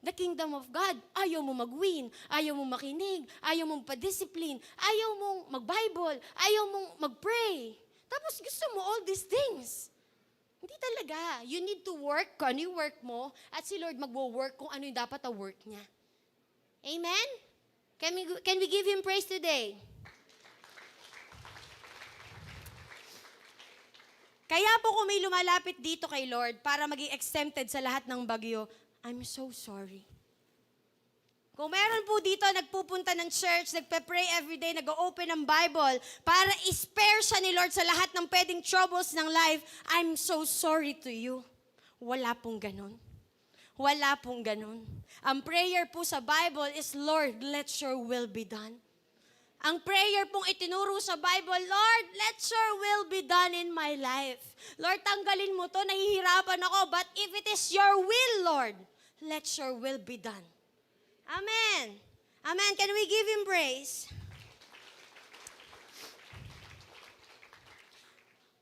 The kingdom of God. Ayaw mo mag-win. Ayaw mo makinig. Ayaw mong pa-discipline. Ayaw mong mag-Bible. Ayaw mong mag-pray. Tapos gusto mo all these things. Hindi talaga. You need to work kung ano yung work mo at si Lord magwo-work kung ano yung dapat na work niya. Amen? Can we give Him praise today? Kaya po kung may lumalapit dito kay Lord para maging exempted sa lahat ng bagyo, I'm so sorry. Kung meron po dito, nagpupunta ng church, nagpe-pray everyday, nag-open ng Bible, para i-spare siya ni Lord sa lahat ng pwedeng troubles ng life, I'm so sorry to you. Wala pong ganon. Wala pong ganun. Ang prayer po sa Bible is, Lord, let your will be done. Ang prayer pong itinuro sa Bible, Lord, let your will be done in my life. Lord, tanggalin mo to, nahihirapan ako, but if it is your will, Lord, let your will be done. Amen. Amen. Can we give Him praise?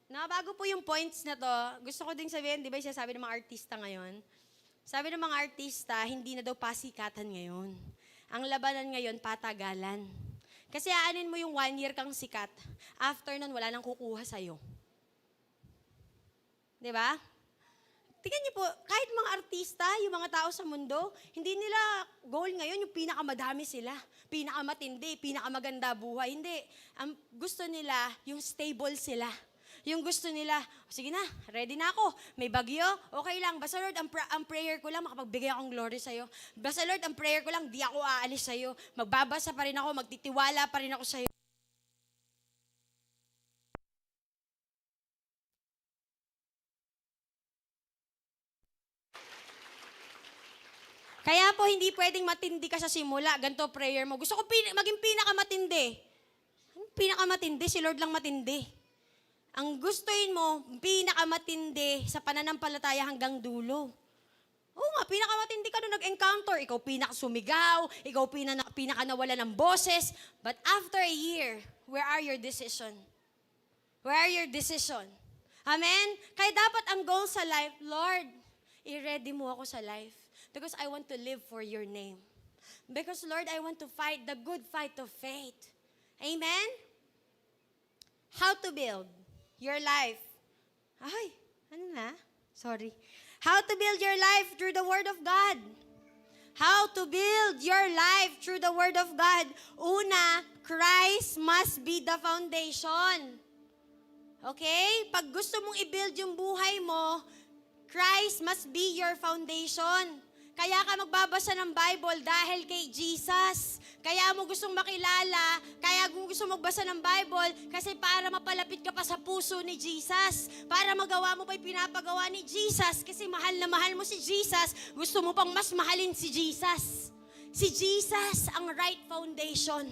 Bago po yung points na to, gusto ko ding sabihin, di ba yung sabi ng mga artista ngayon? Sabi ng mga artista, hindi na daw pasikatan ngayon. Ang labanan ngayon, patagalan. Kasi aanin mo yung 1 year kang sikat, after nun, wala nang kukuha sa'yo. Di ba? Tingnan niyo po, kahit mga artista, yung mga tao sa mundo, hindi nila goal ngayon yung pinakamadami sila, pinakamatindi, pinakamaganda buhay. Hindi. Ang gusto nila, yung stable sila. Yung gusto nila, sige na, ready na ako. May bagyo, okay lang. Basta Lord, ang prayer ko lang, makapagbigay akong glory sa'yo. Basta Lord, ang prayer ko lang, di ako aalis sa'yo. Magbabasa pa rin ako, magtitiwala pa rin ako sa'yo. Kaya po, hindi pwedeng matindi ka sa simula. Ganito prayer mo. Gusto ko maging pinakamatindi. Pinakamatindi, si Lord lang matindi. Ang gustuin mo, pinakamatindi sa pananampalataya hanggang dulo. Oo nga, pinakamatindi ka nung nag-encounter. Ikaw pinakasumigaw, ikaw pinakanawala ng boses. But after a year, where are your decision? Where are your decision? Amen? Kaya dapat ang goal sa life, Lord, i-ready mo ako sa life. Because I want to live for your name. Because Lord, I want to fight the good fight of faith. Amen? How to build your life. Ay, ano na? Sorry. How to build your life through the Word of God. How to build your life through the Word of God. Una, Christ must be the foundation. Okay? Pag gusto mong i-build yung buhay mo, Christ must be your foundation. Kaya ka magbabasa ng Bible dahil kay Jesus. Kaya mo gustong makilala, kaya mo gustong magbasa ng Bible kasi para mapalapit ka pa sa puso ni Jesus. Para magawa mo pa yung pinapagawa ni Jesus kasi mahal na mahal mo si Jesus, gusto mo pang mas mahalin si Jesus. Si Jesus ang right foundation.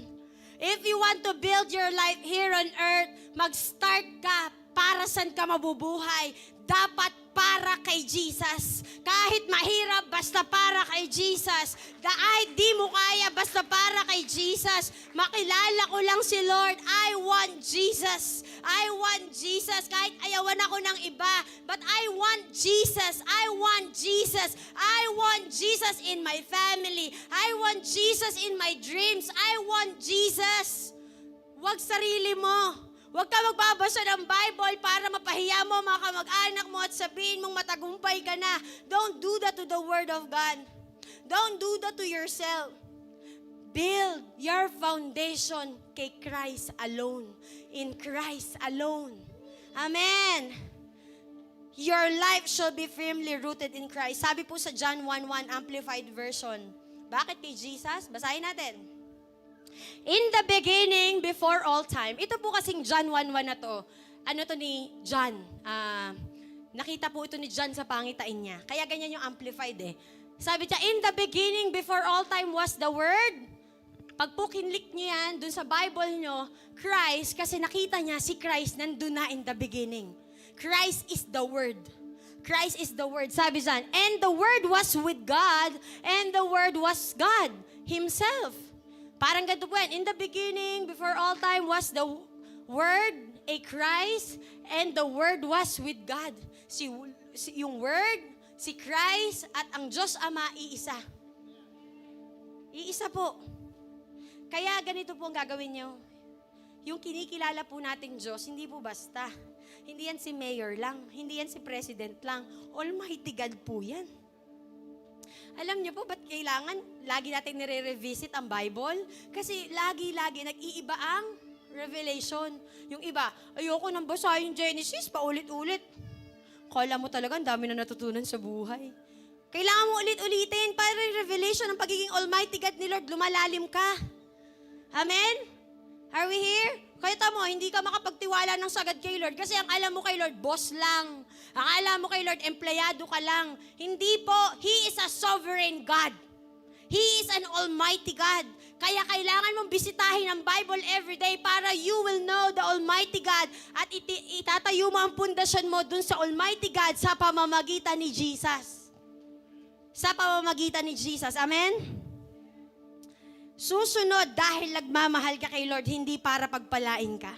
If you want to build your life here on earth, mag-start ka para saan ka mabubuhay. Dapat para kay Jesus. Kahit mahirap, basta para kay Jesus. Kahit di mo kaya, basta para kay Jesus. Makilala ko lang si Lord. I want Jesus. I want Jesus. Kahit ayawan ako ng iba. But I want Jesus. I want Jesus. I want Jesus in my family. I want Jesus in my dreams. I want Jesus. Huwag sarili mo. Huwag ka magbabasa ng Bible para mapahiya mo mga kamag-anak mo at sabihin mong matagumpay ka na. Don't do that to the Word of God. Don't do that to yourself. Build your foundation kay Christ alone. In Christ alone. Amen. Your life shall be firmly rooted in Christ. Sabi po sa John 1:1 Amplified Version. Bakit kay Jesus? Basahin natin. In the beginning, before all time. Ito po kasing John 1:1 na to. Ano to ni John? Nakita po ito ni John sa pangitain niya. Kaya ganyan yung amplified eh. Sabi niya, in the beginning, before all time was the Word. Pag po kinlik niyo yan, dun sa Bible nyo, Christ, kasi nakita niya si Christ nandun na in the beginning. Christ is the Word. Christ is the Word. Sabi dyan, and the Word was with God, and the Word was God Himself. Parang ganito po yan. In the beginning, before all time, was the Word, a Christ, and the Word was with God. Yung Word, si Christ, at ang Diyos Ama, iisa. Iisa po. Kaya ganito po ang gagawin nyo. Yung kinikilala po nating Diyos, hindi po basta. Hindi yan si mayor lang. Hindi yan si president lang. Almighty God po yan. Alam niyo po, ba't kailangan lagi natin nire-revisit ang Bible? Kasi lagi-lagi nag-iiba ang revelation. Yung iba, ayoko nang basahin Genesis, paulit-ulit. Kala mo talaga, ang dami na natutunan sa buhay. Kailangan mo ulit-ulitin para yung revelation ng pagiging Almighty God ni Lord, lumalalim ka. Amen? Are we here? Kaya tamo, hindi ka makapagtiwala ng sagad kay Lord kasi ang alam mo kay Lord, boss lang. Ang alam mo kay Lord, empleyado ka lang. Hindi po, He is a sovereign God. He is an almighty God. Kaya kailangan mong bisitahin ang Bible every day para you will know the almighty God at itatayo mo ang pundasyon mo dun sa almighty God sa pamamagitan ni Jesus. Sa pamamagitan ni Jesus. Amen? Susunod dahil nagmamahal ka kay Lord, hindi para pagpalain ka.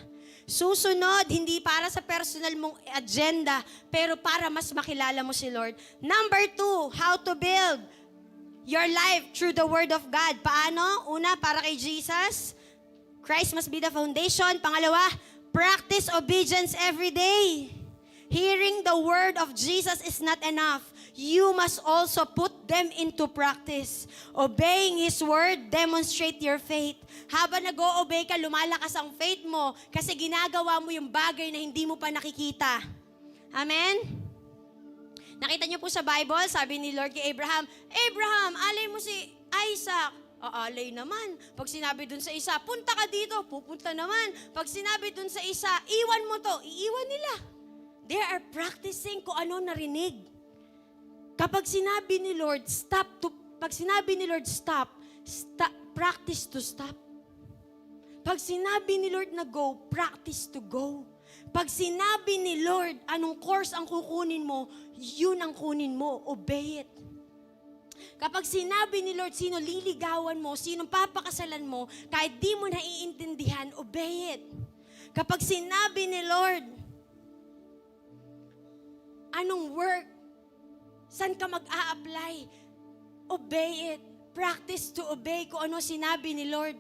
Susunod, hindi para sa personal mong agenda, pero para mas makilala mo si Lord. Number 2, how to build your life through the Word of God. Paano? Una, para kay Jesus. Christ must be the foundation. Pangalawa, practice obedience every day. Hearing the Word of Jesus is not enough. You must also put them into practice. Obeying His Word, demonstrate your faith. Habang nag-o-obey ka, lumalakas ang faith mo kasi ginagawa mo yung bagay na hindi mo pa nakikita. Amen? Nakita niyo po sa Bible, sabi ni Lord kay Abraham, Abraham, alay mo si Isaac. Aalay naman. Pag sinabi dun sa isa, punta ka dito, pupunta naman. Pag sinabi dun sa isa, iwan mo to, iiwan nila. They are practicing kung ano narinig. Kapag sinabi ni Lord, pag sinabi ni Lord, stop, practice to stop. Pag sinabi ni Lord na go, practice to go. Pag sinabi ni Lord, anong course ang kukunin mo, yun ang kunin mo, obey it. Kapag sinabi ni Lord, sino liligawan mo, sino papakasalan mo, kahit di mo naiintindihan, obey it. Kapag sinabi ni Lord, anong work, saan ka mag-a-apply? Obey it. Practice to obey kung ano sinabi ni Lord.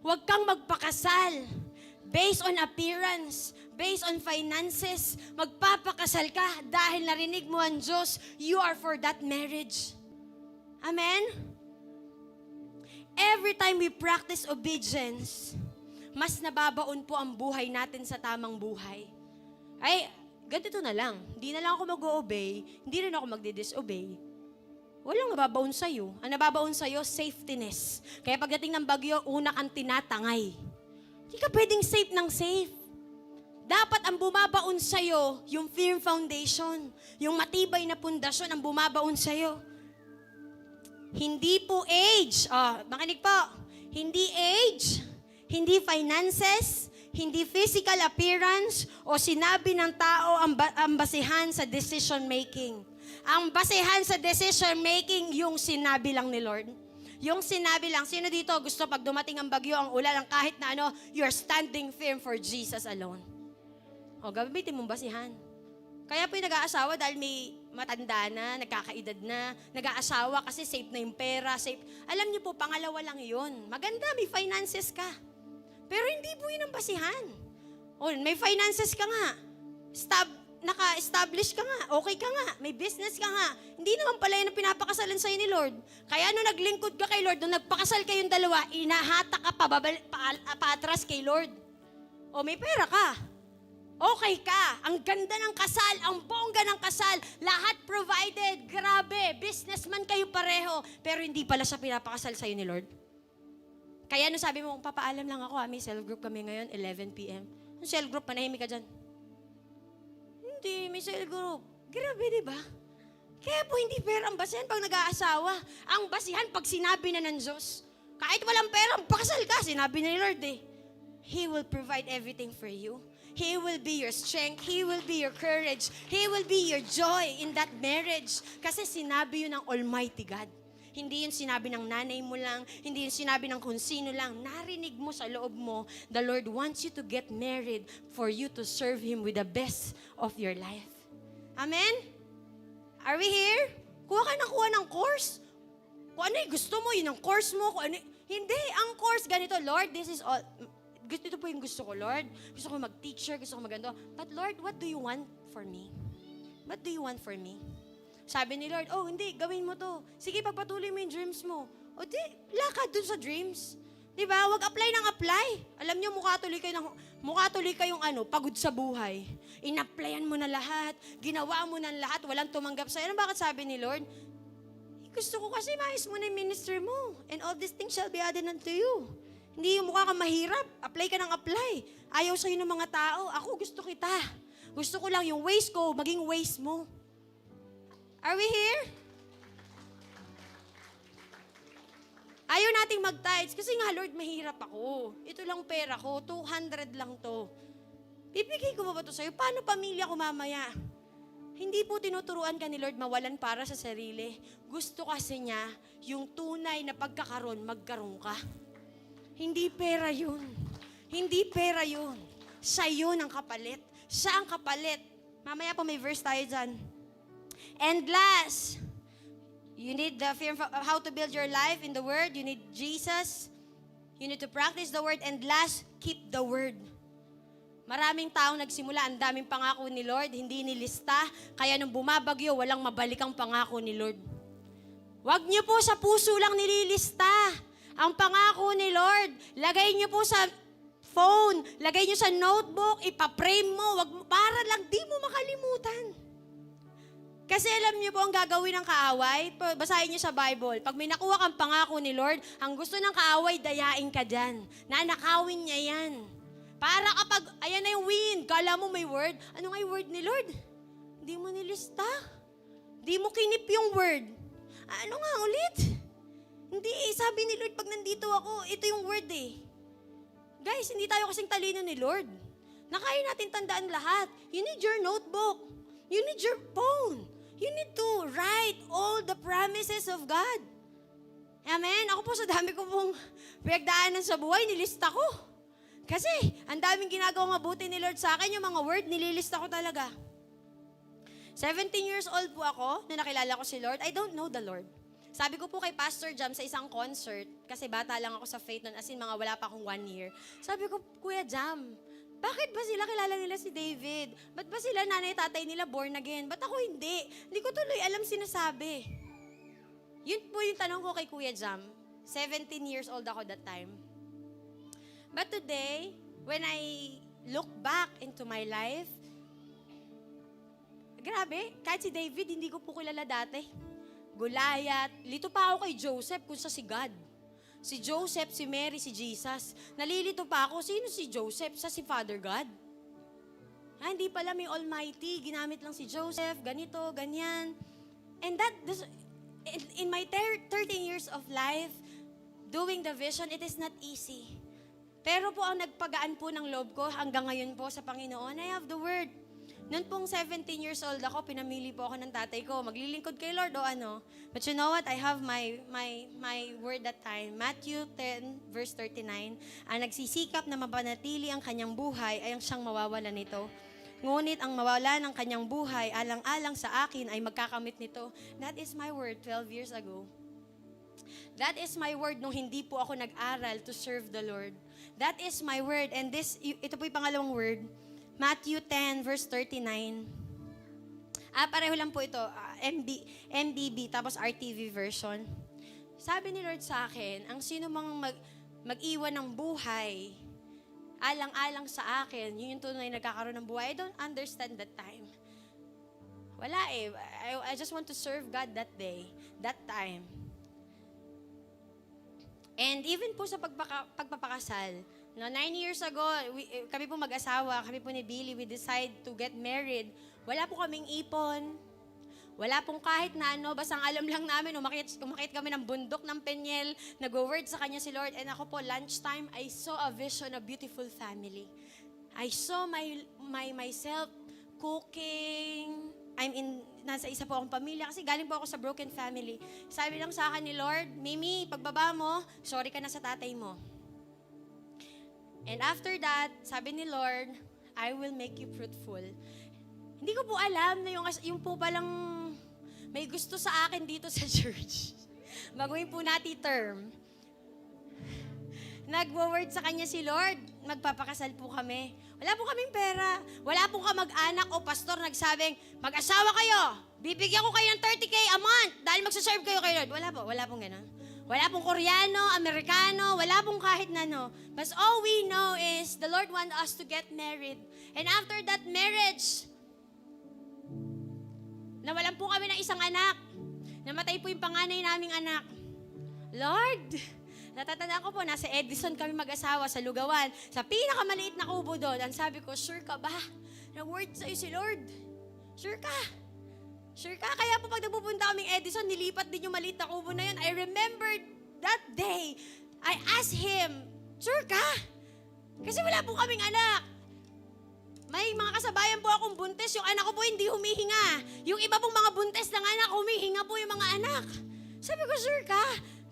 Huwag kang magpakasal based on appearance, based on finances. Magpapakasal ka dahil narinig mo ang Diyos, you are for that marriage. Amen? Every time we practice obedience, mas nababaon po ang buhay natin sa tamang buhay. Ay, ganito na lang. Hindi na lang ako mag-o-obey, hindi rin ako magdi-disobey. Walang nababaon sa'yo. Ang nababaon sa'yo, safetyness. Kaya pagdating ng bagyo, una kang tinatangay. Hindi ka pwedeng safe ng safe. Dapat ang bumabaon sa'yo, yung firm foundation, yung matibay na pundasyon ang bumabaon sa'yo. Hindi po age. Makinig po. Hindi age, hindi finances, hindi physical appearance o sinabi ng tao ang basihan sa decision making. Ang basihan sa decision making, yung sinabi lang ni Lord. Yung sinabi lang, sino dito gusto pag dumating ang bagyo, ang ulan, ang kahit na ano, you're standing firm for Jesus alone. O, gamitin mong basihan. Kaya po yung nag-aasawa dahil may matanda na, nagkakaedad na, nag-aasawa kasi safe na yung pera, safe. Alam niyo po, pangalawa lang yun. Maganda, may finances ka. Pero hindi po yun ang basihan. O, may finances ka nga. Naka-establish ka nga. Okay ka nga. May business ka nga. Hindi naman pala yun ang pinapakasalan sa'yo ni Lord. Kaya nung naglingkod ka kay Lord, nung nagpakasal kayong dalawa, inahata ka paatras kay Lord. O, may pera ka. Okay ka. Ang ganda ng kasal, ang bongga ng kasal, lahat provided. Grabe, businessman kayo pareho. Pero hindi pala siya pinapakasal sa'yo ni Lord. Kaya nung sabi mo, papaalam lang ako, may cell group kami ngayon, 11 p.m. Yung cell group, manahimik ka dyan. Hindi, may cell group. Grabe, di ba? Kaya po hindi pera ang basihan pag nag-aasawa. Ang basihan pag sinabi na ng Diyos. Kahit walang pera, pakasal ka, sinabi ni Lord eh. He will provide everything for you. He will be your strength. He will be your courage. He will be your joy in that marriage. Kasi sinabi yun ng Almighty God. Hindi yun sinabi ng nanay mo lang, hindi yun sinabi ng kung sino lang. Narinig mo sa loob mo, the Lord wants you to get married for you to serve Him with the best of your life. Amen? Are we here? Kuha ka ng course. Kung ano yung gusto mo, yun ang course mo. Kung ano, hindi, ang course, ganito, Lord, this is all. Ito po yung gusto ko, Lord. Gusto ko mag-teacher, gusto ko maganda. But Lord, what do you want for me? What do you want for me? Sabi ni Lord, hindi, gawin mo to. Sige, pagpatuloy mo yung dreams mo. O di, lakad dun sa dreams. Diba? Huwag apply ng apply. Alam niyo, mukha tuloy kayong pagod sa buhay. In-applyan mo na lahat, ginawa mo na lahat, walang tumanggap sa'yo. Ano bakit sabi ni Lord? Gusto ko kasi maayos mo na yung ministry mo. And all these things shall be added unto you. Hindi yung mukha kang mahirap. Apply ka ng apply. Ayaw sa'yo ng mga tao. Ako, gusto kita. Gusto ko lang yung ways ko, maging ways mo. Are we here? Ayaw nating mag-tithes kasi nga, Lord, mahirap ako. Ito lang pera ko, 200 lang to. Bibigay ko ba to sa'yo? Paano pamilya ko mamaya? Hindi po tinuturuan ka ni Lord mawalan para sa sarili. Gusto kasi niya yung tunay na pagkakaroon, magkaroon ka. Hindi pera yun. Hindi pera yun. Siya yun ang kapalit. Siya ang kapalit. Mamaya po may verse tayo dyan. And last, you need the fear of how to build your life in the Word. You need Jesus. You need to practice the Word. And last, keep the Word. Maraming taong nagsimula, ang daming pangako ni Lord, hindi nilista, kaya nung bumabagyo, walang mabalik ang pangako ni Lord. Huwag niyo po sa puso lang nililista ang pangako ni Lord. Lagay niyo po sa phone, lagay niyo sa notebook, ipaprame mo, para lang di mo makalimutan. Kasi alam niyo po ang gagawin ng kaaway, basahin niyo sa Bible, pag may nakuha kang pangako ni Lord, ang gusto ng kaaway, dayain ka dyan. Nanakawin niya yan. Para kapag, ayan na yung win, kala mo may word. Ano nga yung word ni Lord? Hindi mo nilista. Hindi mo kinip yung word. Ano nga ulit? Hindi sabi ni Lord, pag nandito ako, ito yung word eh. Guys, hindi tayo kasing talino ni Lord. Na kaya natin tandaan lahat. You need your notebook. You need your phone. You need to write all the promises of God. Amen? Ako po sa dami ko pong pinagdaanan sa buhay, nilista ko. Kasi, ang daming ginagawang mabuti ni Lord sa akin, yung mga word, nililista ko talaga. 17 years old po ako, na nakilala ko si Lord. I don't know the Lord. Sabi ko po kay Pastor Jam sa isang concert, kasi bata lang ako sa faith nun, as in mga wala pa akong 1 year. Sabi ko, Kuya Jam, bakit ba sila kilala nila si David? Ba't ba sila nanay tatay nila born again? Ba't ako hindi? Hindi ko tuloy alam sinasabi. Yun po yung tanong ko kay Kuya Jam. 17 years old ako that time. But today, when I look back into my life, grabe, kahit si David, hindi ko po kilala dati. Goliath, lito pa ako kay Joseph kung sa si God. Si Joseph, si Mary, si Jesus. Nalilito pa ako, sino si Joseph? Sa si Father God. Hindi pala may Almighty, ginamit lang si Joseph, ganito, ganyan. And in my 13 years of life, doing the vision, it is not easy. Pero po ang nagpagaan po ng loob ko hanggang ngayon po sa Panginoon, I have the Word. Noon pong 17 years old ako, pinamili po ako ng tatay ko, maglilingkod kay Lord o ano. But you know what? I have my word that time. Matthew 10 verse 39, ang nagsisikap na mapanatili ang kanyang buhay ay ang siyang mawawala nito. Ngunit ang mawala ng kanyang buhay, alang-alang sa akin ay magkakamit nito. That is my word 12 years ago. That is my word nung hindi po ako nag-aral to serve the Lord. That is my word. And ito po yung pangalawang word. Matthew 10 verse 39. Pareho lang po ito. MBB tapos RTV version. Sabi ni Lord sa akin, ang sino mang mag-iwan ng buhay, alang-alang sa akin, yun yung tunay nagkakaroon ng buhay. I don't understand that time. Wala eh. I just want to serve God that day, that time. And even po sa pagpapakasal, 9 years ago, kami po mag-asawa, kami po ni Billy, we decide to get married. Wala po kaming ipon. Wala pong kahit na ano, basta ang alam lang namin, umakit kami ng bundok ng Peñel, nag-word sa kanya si Lord, and ako po, lunchtime, I saw a vision, a beautiful family. I saw myself cooking. Nasa isa po akong pamilya kasi galing po ako sa broken family. Sabi lang sa akin ni Lord, Mimi, pagbaba mo, sorry ka na sa tatay mo. And after that, sabi ni Lord, I will make you fruitful. Hindi ko po alam na yung po palang may gusto sa akin dito sa church. Baguhin po natin term. Nagwo-word sa kanya si Lord, magpapakasal po kami. Wala po kaming pera. Wala pong kamag-anak o pastor nagsabing, mag-asawa kayo, bibigyan ko kayo ng 30K a month dahil magsaserve kayo kay Lord. Wala pong gano'n. Wala pong Koreano, Amerikano, wala pong kahit na no. But all we know is the Lord wants us to get married. And after that marriage, nawalan po kami ng isang anak. Namatay po yung panganay naming anak. Lord, Natatandaan ko po, nasa Edison kami mag-asawa sa Lugawan. Sa pinakamaliit na kubo doon, ang sabi ko, sure ka ba? Na-word sa'yo si Lord. Sure ka? Sure ka? Kaya po pag napupunta kaming Edison, nilipat din yung maliit na kubo na yun. I remembered that day, I asked him, sure ka? Kasi wala po kaming anak. May mga kasabayan po akong buntis, yung anak ko po hindi humihinga. Yung iba pong mga buntis ng anak, humihinga po yung mga anak. Sabi ko, sure ka?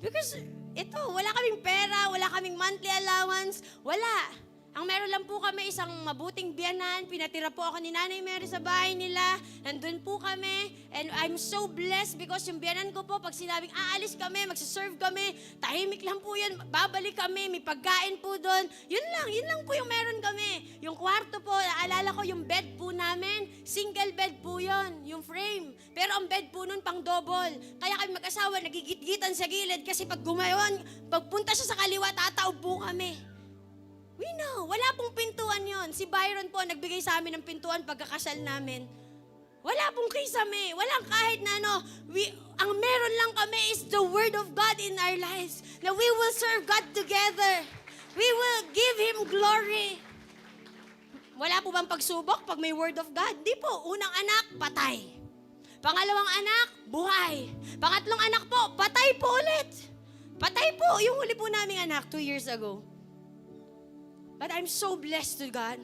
Because ito, wala kaming pera, wala kaming monthly allowance, wala. Ang meron lang po kami isang mabuting biyanan, pinatira po ako ni Nanay Mary sa bahay nila, nandun po kami, and I'm so blessed because yung biyanan ko po, pag sinabing aalis kami, magsaserve kami, tahimik lang po yan, babalik kami, may pagkain po doon, yun lang po yung meron kami. Yung kwarto po, naalala ko yung bed po namin, single bed po yun, yung frame, pero ang bed po nun pang double, kaya kami mag-asawa, nagigit-gitan sa gilid kasi pag gumayon, pagpunta siya sa kaliwa, tataob po kami. We know, wala pong pintuan yon. Si Byron po, nagbigay sa amin ng pintuan pagkakasal namin. Wala pong kisame, walang kahit na ano. Ang meron lang kami is the Word of God in our lives. Na we will serve God together. We will give Him glory. Wala po bang pagsubok pag may Word of God? Di po. Unang anak, patay. Pangalawang anak, buhay. Pangatlong anak po, patay po ulit. Patay po. Yung huli po naming anak, 2 years ago. But I'm so blessed to God.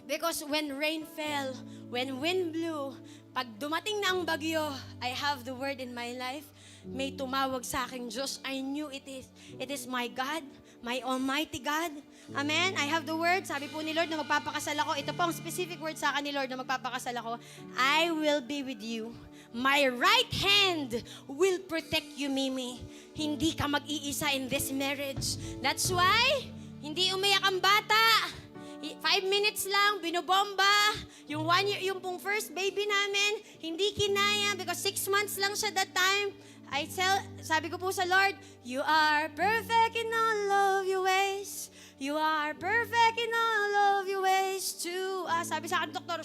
Because when rain fell, when wind blew, pag dumating na ang bagyo, I have the word in my life. May tumawag sa aking Diyos. I knew it is my God, my Almighty God. Amen? I have the word. Sabi po ni Lord na magpapakasal ako. Ito po ang specific word sa akin ni Lord na magpapakasal ako. I will be with you. My right hand will protect you, Mimi. Hindi ka mag-iisa in this marriage. That's why hindi umiyak ang bata. 5 minutes lang, binobomba. Yung 1 year, yung pong first baby namin, hindi kinaya because 6 months lang siya that time. Sabi ko po sa Lord, you are perfect in all of your ways. You are perfect in all of your ways too. Sabi sa akin, doktor,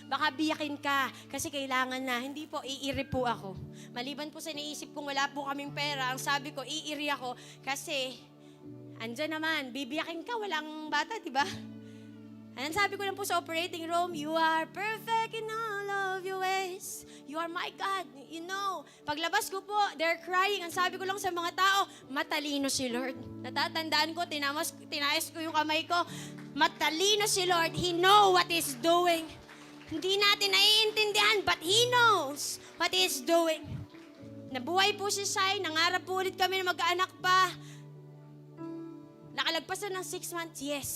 baka biyakin ka kasi kailangan na. Hindi po, iiri po ako. Maliban po sa naisip kong wala po kaming pera, ang sabi ko, iiri ako kasi andyan naman, bibiyakin ka, walang bata, di ba? And sabi ko lang po sa operating room, you are perfect in all of your ways. You are my God. You know, paglabas ko po, they're crying. Ang sabi ko lang sa mga tao, matalino si Lord. Natatandaan ko, tinayos ko yung kamay ko. Matalino si Lord. He know what He's doing. Hindi natin naiintindihan, but He knows what He's doing. Nabuhay po si Shai, nangarap po ulit kami na mag-anak pa. Nakalagpas na ng 6 months, yes.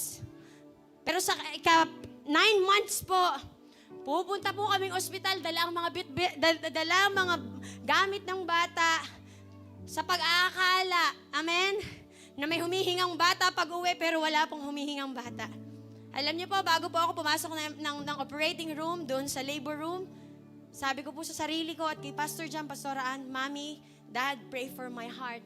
Pero sa 9 months po, pupunta po kaming ospital, dala ang mga gamit ng bata sa pag-aakala, amen, na may humihingang bata pag-uwi pero wala pong humihingang bata. Alam niyo po, bago po ako pumasok ng operating room, doon sa labor room, sabi ko po sa sarili ko at kay Pastor John, Pastora Ann, Mommy, Dad, pray for my heart.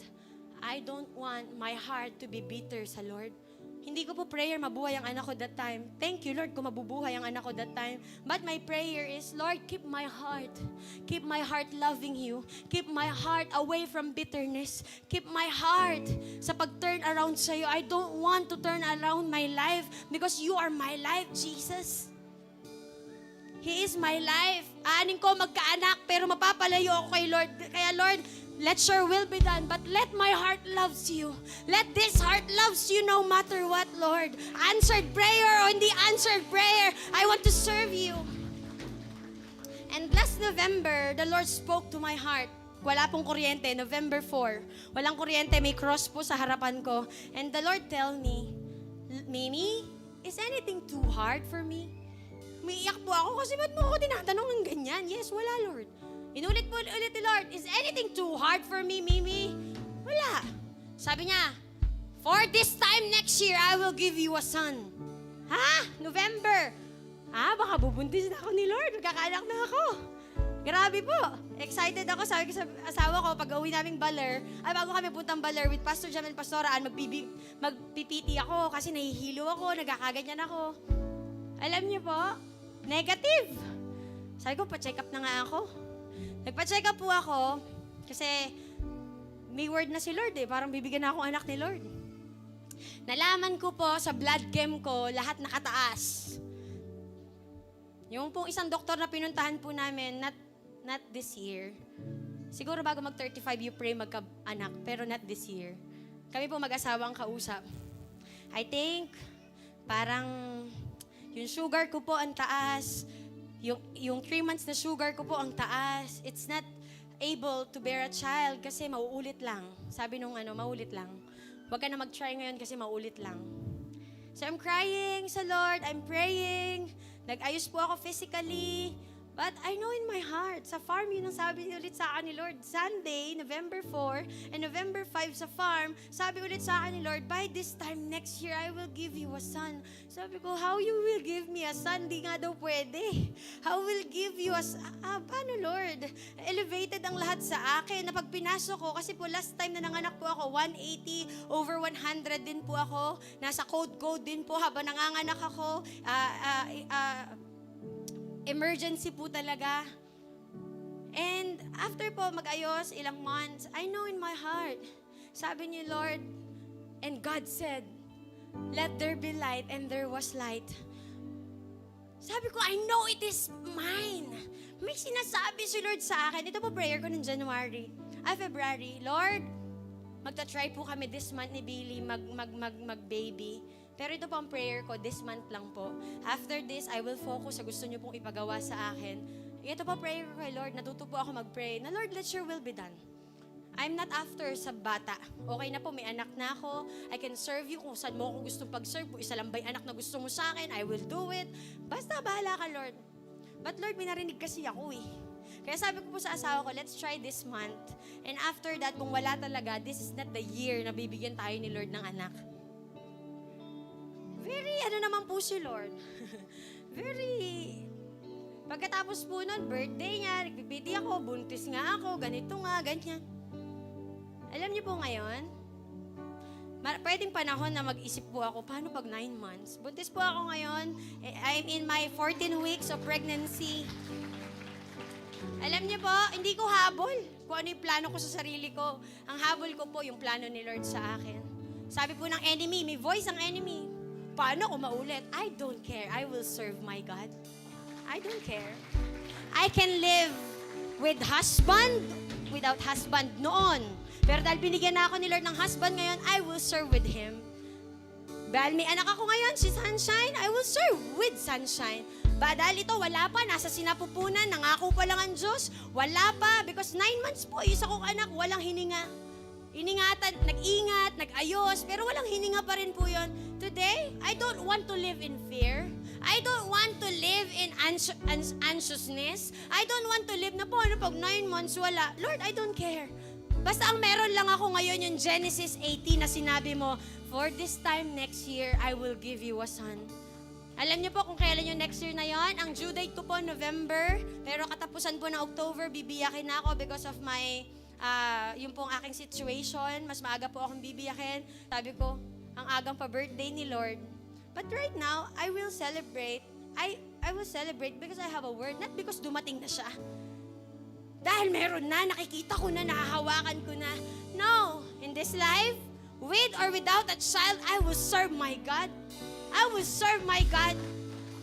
I don't want my heart to be bitter sa Lord. Hindi ko po prayer mabuhay ang anak ko that time. Thank you, Lord, kung mabubuhay ang anak ko that time. But my prayer is, Lord, keep my heart. Keep my heart loving you. Keep my heart away from bitterness. Keep my heart sa pag-turn around sa'yo. I don't want to turn around my life because you are my life, Jesus. He is my life. Aanin ko magkaanak pero mapapalayo ako kay Lord. Kaya Lord, let your will be done, but let my heart loves you. Let this heart loves you no matter what, Lord. Answered prayer or hindi answered prayer, I want to serve you. And last November, the Lord spoke to my heart. Wala pong kuryente, November 4. Walang kuryente, may cross po sa harapan ko. And the Lord tell me, Mimi, is anything too hard for me? Umiiyak po ako kasi ba't mo ako tinatanong ng ganyan? Yes, wala, Lord. Inulit po ulit ni Lord, is anything too hard for me, Mimi? Wala. Sabi niya, for this time next year, I will give you a son. Ha? November. Baka bubuntis na ako ni Lord. Magkakaanak na ako. Grabe po. Excited ako. Sabi ko sa asawa ko, pag uwi naming Baler, bago kami puntang Baler with Pastor Jam and Pastora Ann, magpipiti ako kasi nahihilo ako, nagkakaganyan ako. Alam niyo po, negative. Sabi ko, pa-check up na nga ako. Nagpa-check up po ako kasi may word na si Lord eh. Parang bibigyan na akong anak ni Lord. Nalaman ko po sa blood chem ko, lahat nakataas. Yung pong isang doktor na pinuntahan po namin, not this year. Siguro bago mag-35, you pray magka-anak, pero not this year. Kami po mag-asawa ang kausap. I think, parang yung sugar ko po ang taas. Yung 3 months na sugar ko po ang taas. It's not able to bear a child kasi mauulit lang. Sabi nung mauulit lang. Huwag ka na mag-try ngayon kasi mauulit lang. So I'm crying sa Lord, I'm praying. Nag-ayos po ako physically. But I know in my heart, sa farm, yun ang sabi ulit sa akin ni Lord. Sunday, November 4 and November 5 sa farm, sabi ulit sa akin ni Lord, by this time next year, I will give you a son. Sabi ko, how you will give me a son? Di nga daw pwede. How will give you a son? Paano Lord? Elevated ang lahat sa akin. Na pag pinasok ko, kasi po last time na nanganak po ako, 180 over 100 din po ako. Nasa code din po habang nanganganak ako. Emergency po talaga. And after po mag-ayos, ilang months, I know in my heart, sabi ni Lord, and God said, let there be light, and there was light. Sabi ko, I know it is mine. May sinasabi si Lord sa akin. Ito po prayer ko ng February. Lord, magta-try po kami this month ni Billy mag-baby. Pero ito po ang prayer ko, this month lang po. After this, I will focus sa gusto niyo pong ipagawa sa akin. Ito po prayer ko kay Lord, natuto po ako mag-pray, na Lord, let your will be done. I'm not after sa bata. Okay na po, may anak na ako. I can serve you kung saan mo ako gustong pag-serve. Kung isa lang ba yung anak na gusto mo sa akin, I will do it. Basta bahala ka, Lord. But Lord, may narinig kasi ako eh. Kaya sabi ko po sa asawa ko, let's try this month. And after that, kung wala talaga, this is not the year na bibigyan tayo ni Lord ng anak. Very, naman po si Lord. Very, pagkatapos po nun, birthday niya, nagbibiti ako, buntis nga ako, ganito nga, ganyan. Alam niyo po ngayon, pwedeng panahon na mag-isip po ako, paano pag 9 months? Buntis po ako ngayon, I'm in my 14 weeks of pregnancy. Alam niyo po, hindi ko habol kung ano yung plano ko sa sarili ko. Ang habol ko po yung plano ni Lord sa akin. Sabi po ng enemy, may voice ang enemy. Paano kung maulit? I don't care. I will serve my God. I don't care. I can live with husband, without husband noon. Pero dahil binigyan na ako ni Lord ng husband ngayon, I will serve with Him. Dahil may anak ako ngayon, si Sunshine, I will serve with Sunshine. Dahil ito, wala pa, nasa sinapupunan, nangako pa lang ang Diyos, wala pa, because 9 months po, isa kong anak, walang hininga. Iningatan, nag-ingat, nag-ayos, pero walang hininga pa rin po yun. Today, I don't want to live in fear. I don't want to live in anxiousness. I don't want to live na po, pag 9 months wala. Lord, I don't care. Basta ang meron lang ako ngayon yung Genesis 18 na sinabi mo, for this time next year, I will give you a son. Alam niyo po kung kailan yung next year na yon? Ang due date ko po, November. Pero katapusan po ng October, bibiyakin na ako because of my yung pong aking situation, mas maaga po akong bibiyakin. Sabi ko, ang agang pa birthday ni Lord. But right now, I will celebrate. I will celebrate because I have a word, not because dumating na siya. Dahil meron na, nakikita ko na, nahahawakan ko na. No, in this life, with or without a child, I will serve my God. I will serve my God.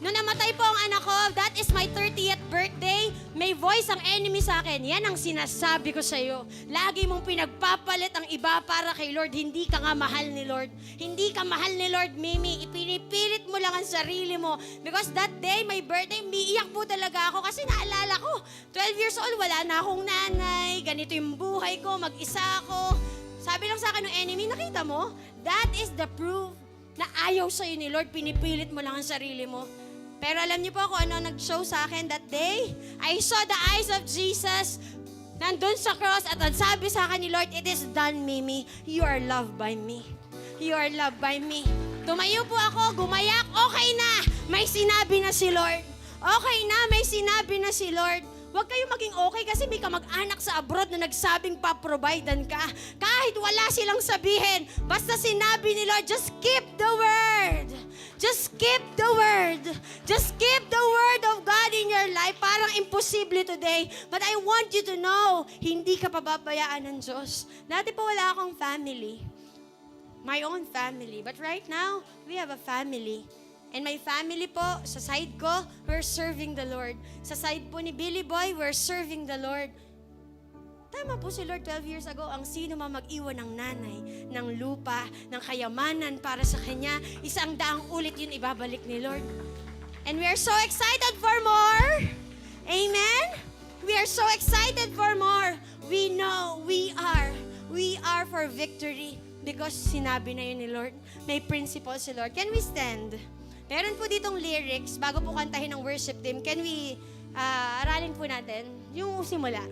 Noong namatay po ang anak ko, that is my 30th birthday, may voice ang enemy sa akin. Yan ang sinasabi ko sa iyo. Lagi mong pinagpapalit ang iba para kay Lord. Hindi ka nga mahal ni Lord. Hindi ka mahal ni Lord, Mimi. Ipinipilit mo lang ang sarili mo. Because that day, my birthday, umiiyak po talaga ako kasi naalala ko, 12 years old, wala na akong nanay, ganito yung buhay ko, mag-isa ako. Sabi lang sa akin ng enemy, nakita mo? That is the proof na ayaw sa'yo ni Lord, pinipilit mo lang ang sarili mo. Pero alam niyo po kung ano nag-show sa akin that day? I saw the eyes of Jesus nandun sa cross at ang sabi sa akin ni Lord, it is done, Mimi. You are loved by me. You are loved by me. Tumayo po ako, gumayak, okay na. May sinabi na si Lord. Okay na, may sinabi na si Lord. Huwag kayong maging okay kasi may kamag-anak sa abroad na nagsabing pa-providean ka. Kahit wala silang sabihin, basta sinabi ni Lord, just keep the word. Just keep the word. Just keep the word of God in your life. Parang imposible today. But I want you to know, hindi ka pababayaan ng Diyos. Dati po wala akong family. My own family. But right now, we have a family. And my family po, sa side ko, we're serving the Lord. Sa side po ni Billy Boy, we're serving the Lord. Tama po si Lord 12 years ago, ang sino man mag-iwan ng nanay, ng lupa, ng kayamanan para sa Kanya, 100 ulit yun ibabalik ni Lord. And we are so excited for more. Amen? We are so excited for more. We know we are for victory because sinabi na yun ni Lord. May principle si Lord. Can we stand? Meron po ditong lyrics, bago po kantahin ng worship team, can we aralin po natin yung simula?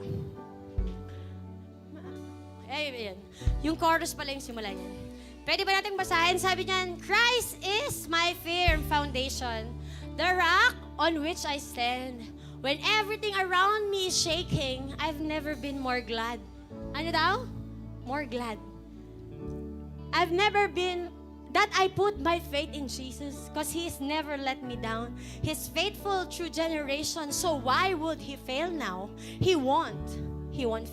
Ayan. Yung chorus pala yung simula niyan. Pwede ba natin basahin? Sabi niyan, Christ is my firm foundation, the rock on which I stand. When everything around me is shaking, I've never been more glad. Ano daw? More glad. I've never been that I put my faith in Jesus because He's never let me down. He's faithful through generations, so why would He fail now? He won't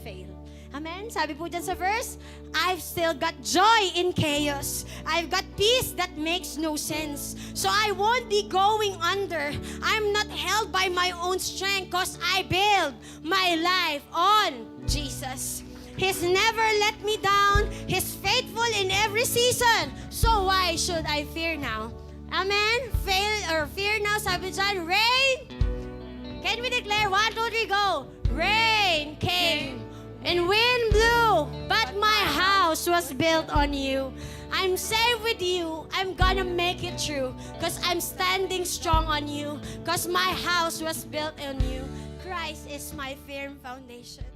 fail. Amen? Sabi po dyan sa verse, I've still got joy in chaos. I've got peace that makes no sense. So I won't be going under. I'm not held by my own strength because I build my life on Jesus. He's never let me down. He's faithful in every season. So why should I fear now? Amen? Fear now, sabi dyan, rain. Can we declare? 1, 2, 3, go. Rain came and wind blew, but my house was built on you. I'm safe with you. I'm gonna make it through, cause I'm standing strong on you, cause my house was built on you. Christ is my firm foundation.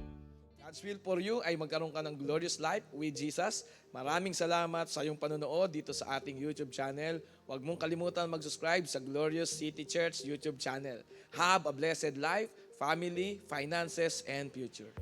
God's will for you ay magkaroon ka ng glorious life with Jesus. Maraming salamat sa iyong panonood dito sa ating YouTube channel. Huwag mong kalimutan mag-subscribe sa Glorious City Church YouTube channel. Have a blessed life, family, finances, and future.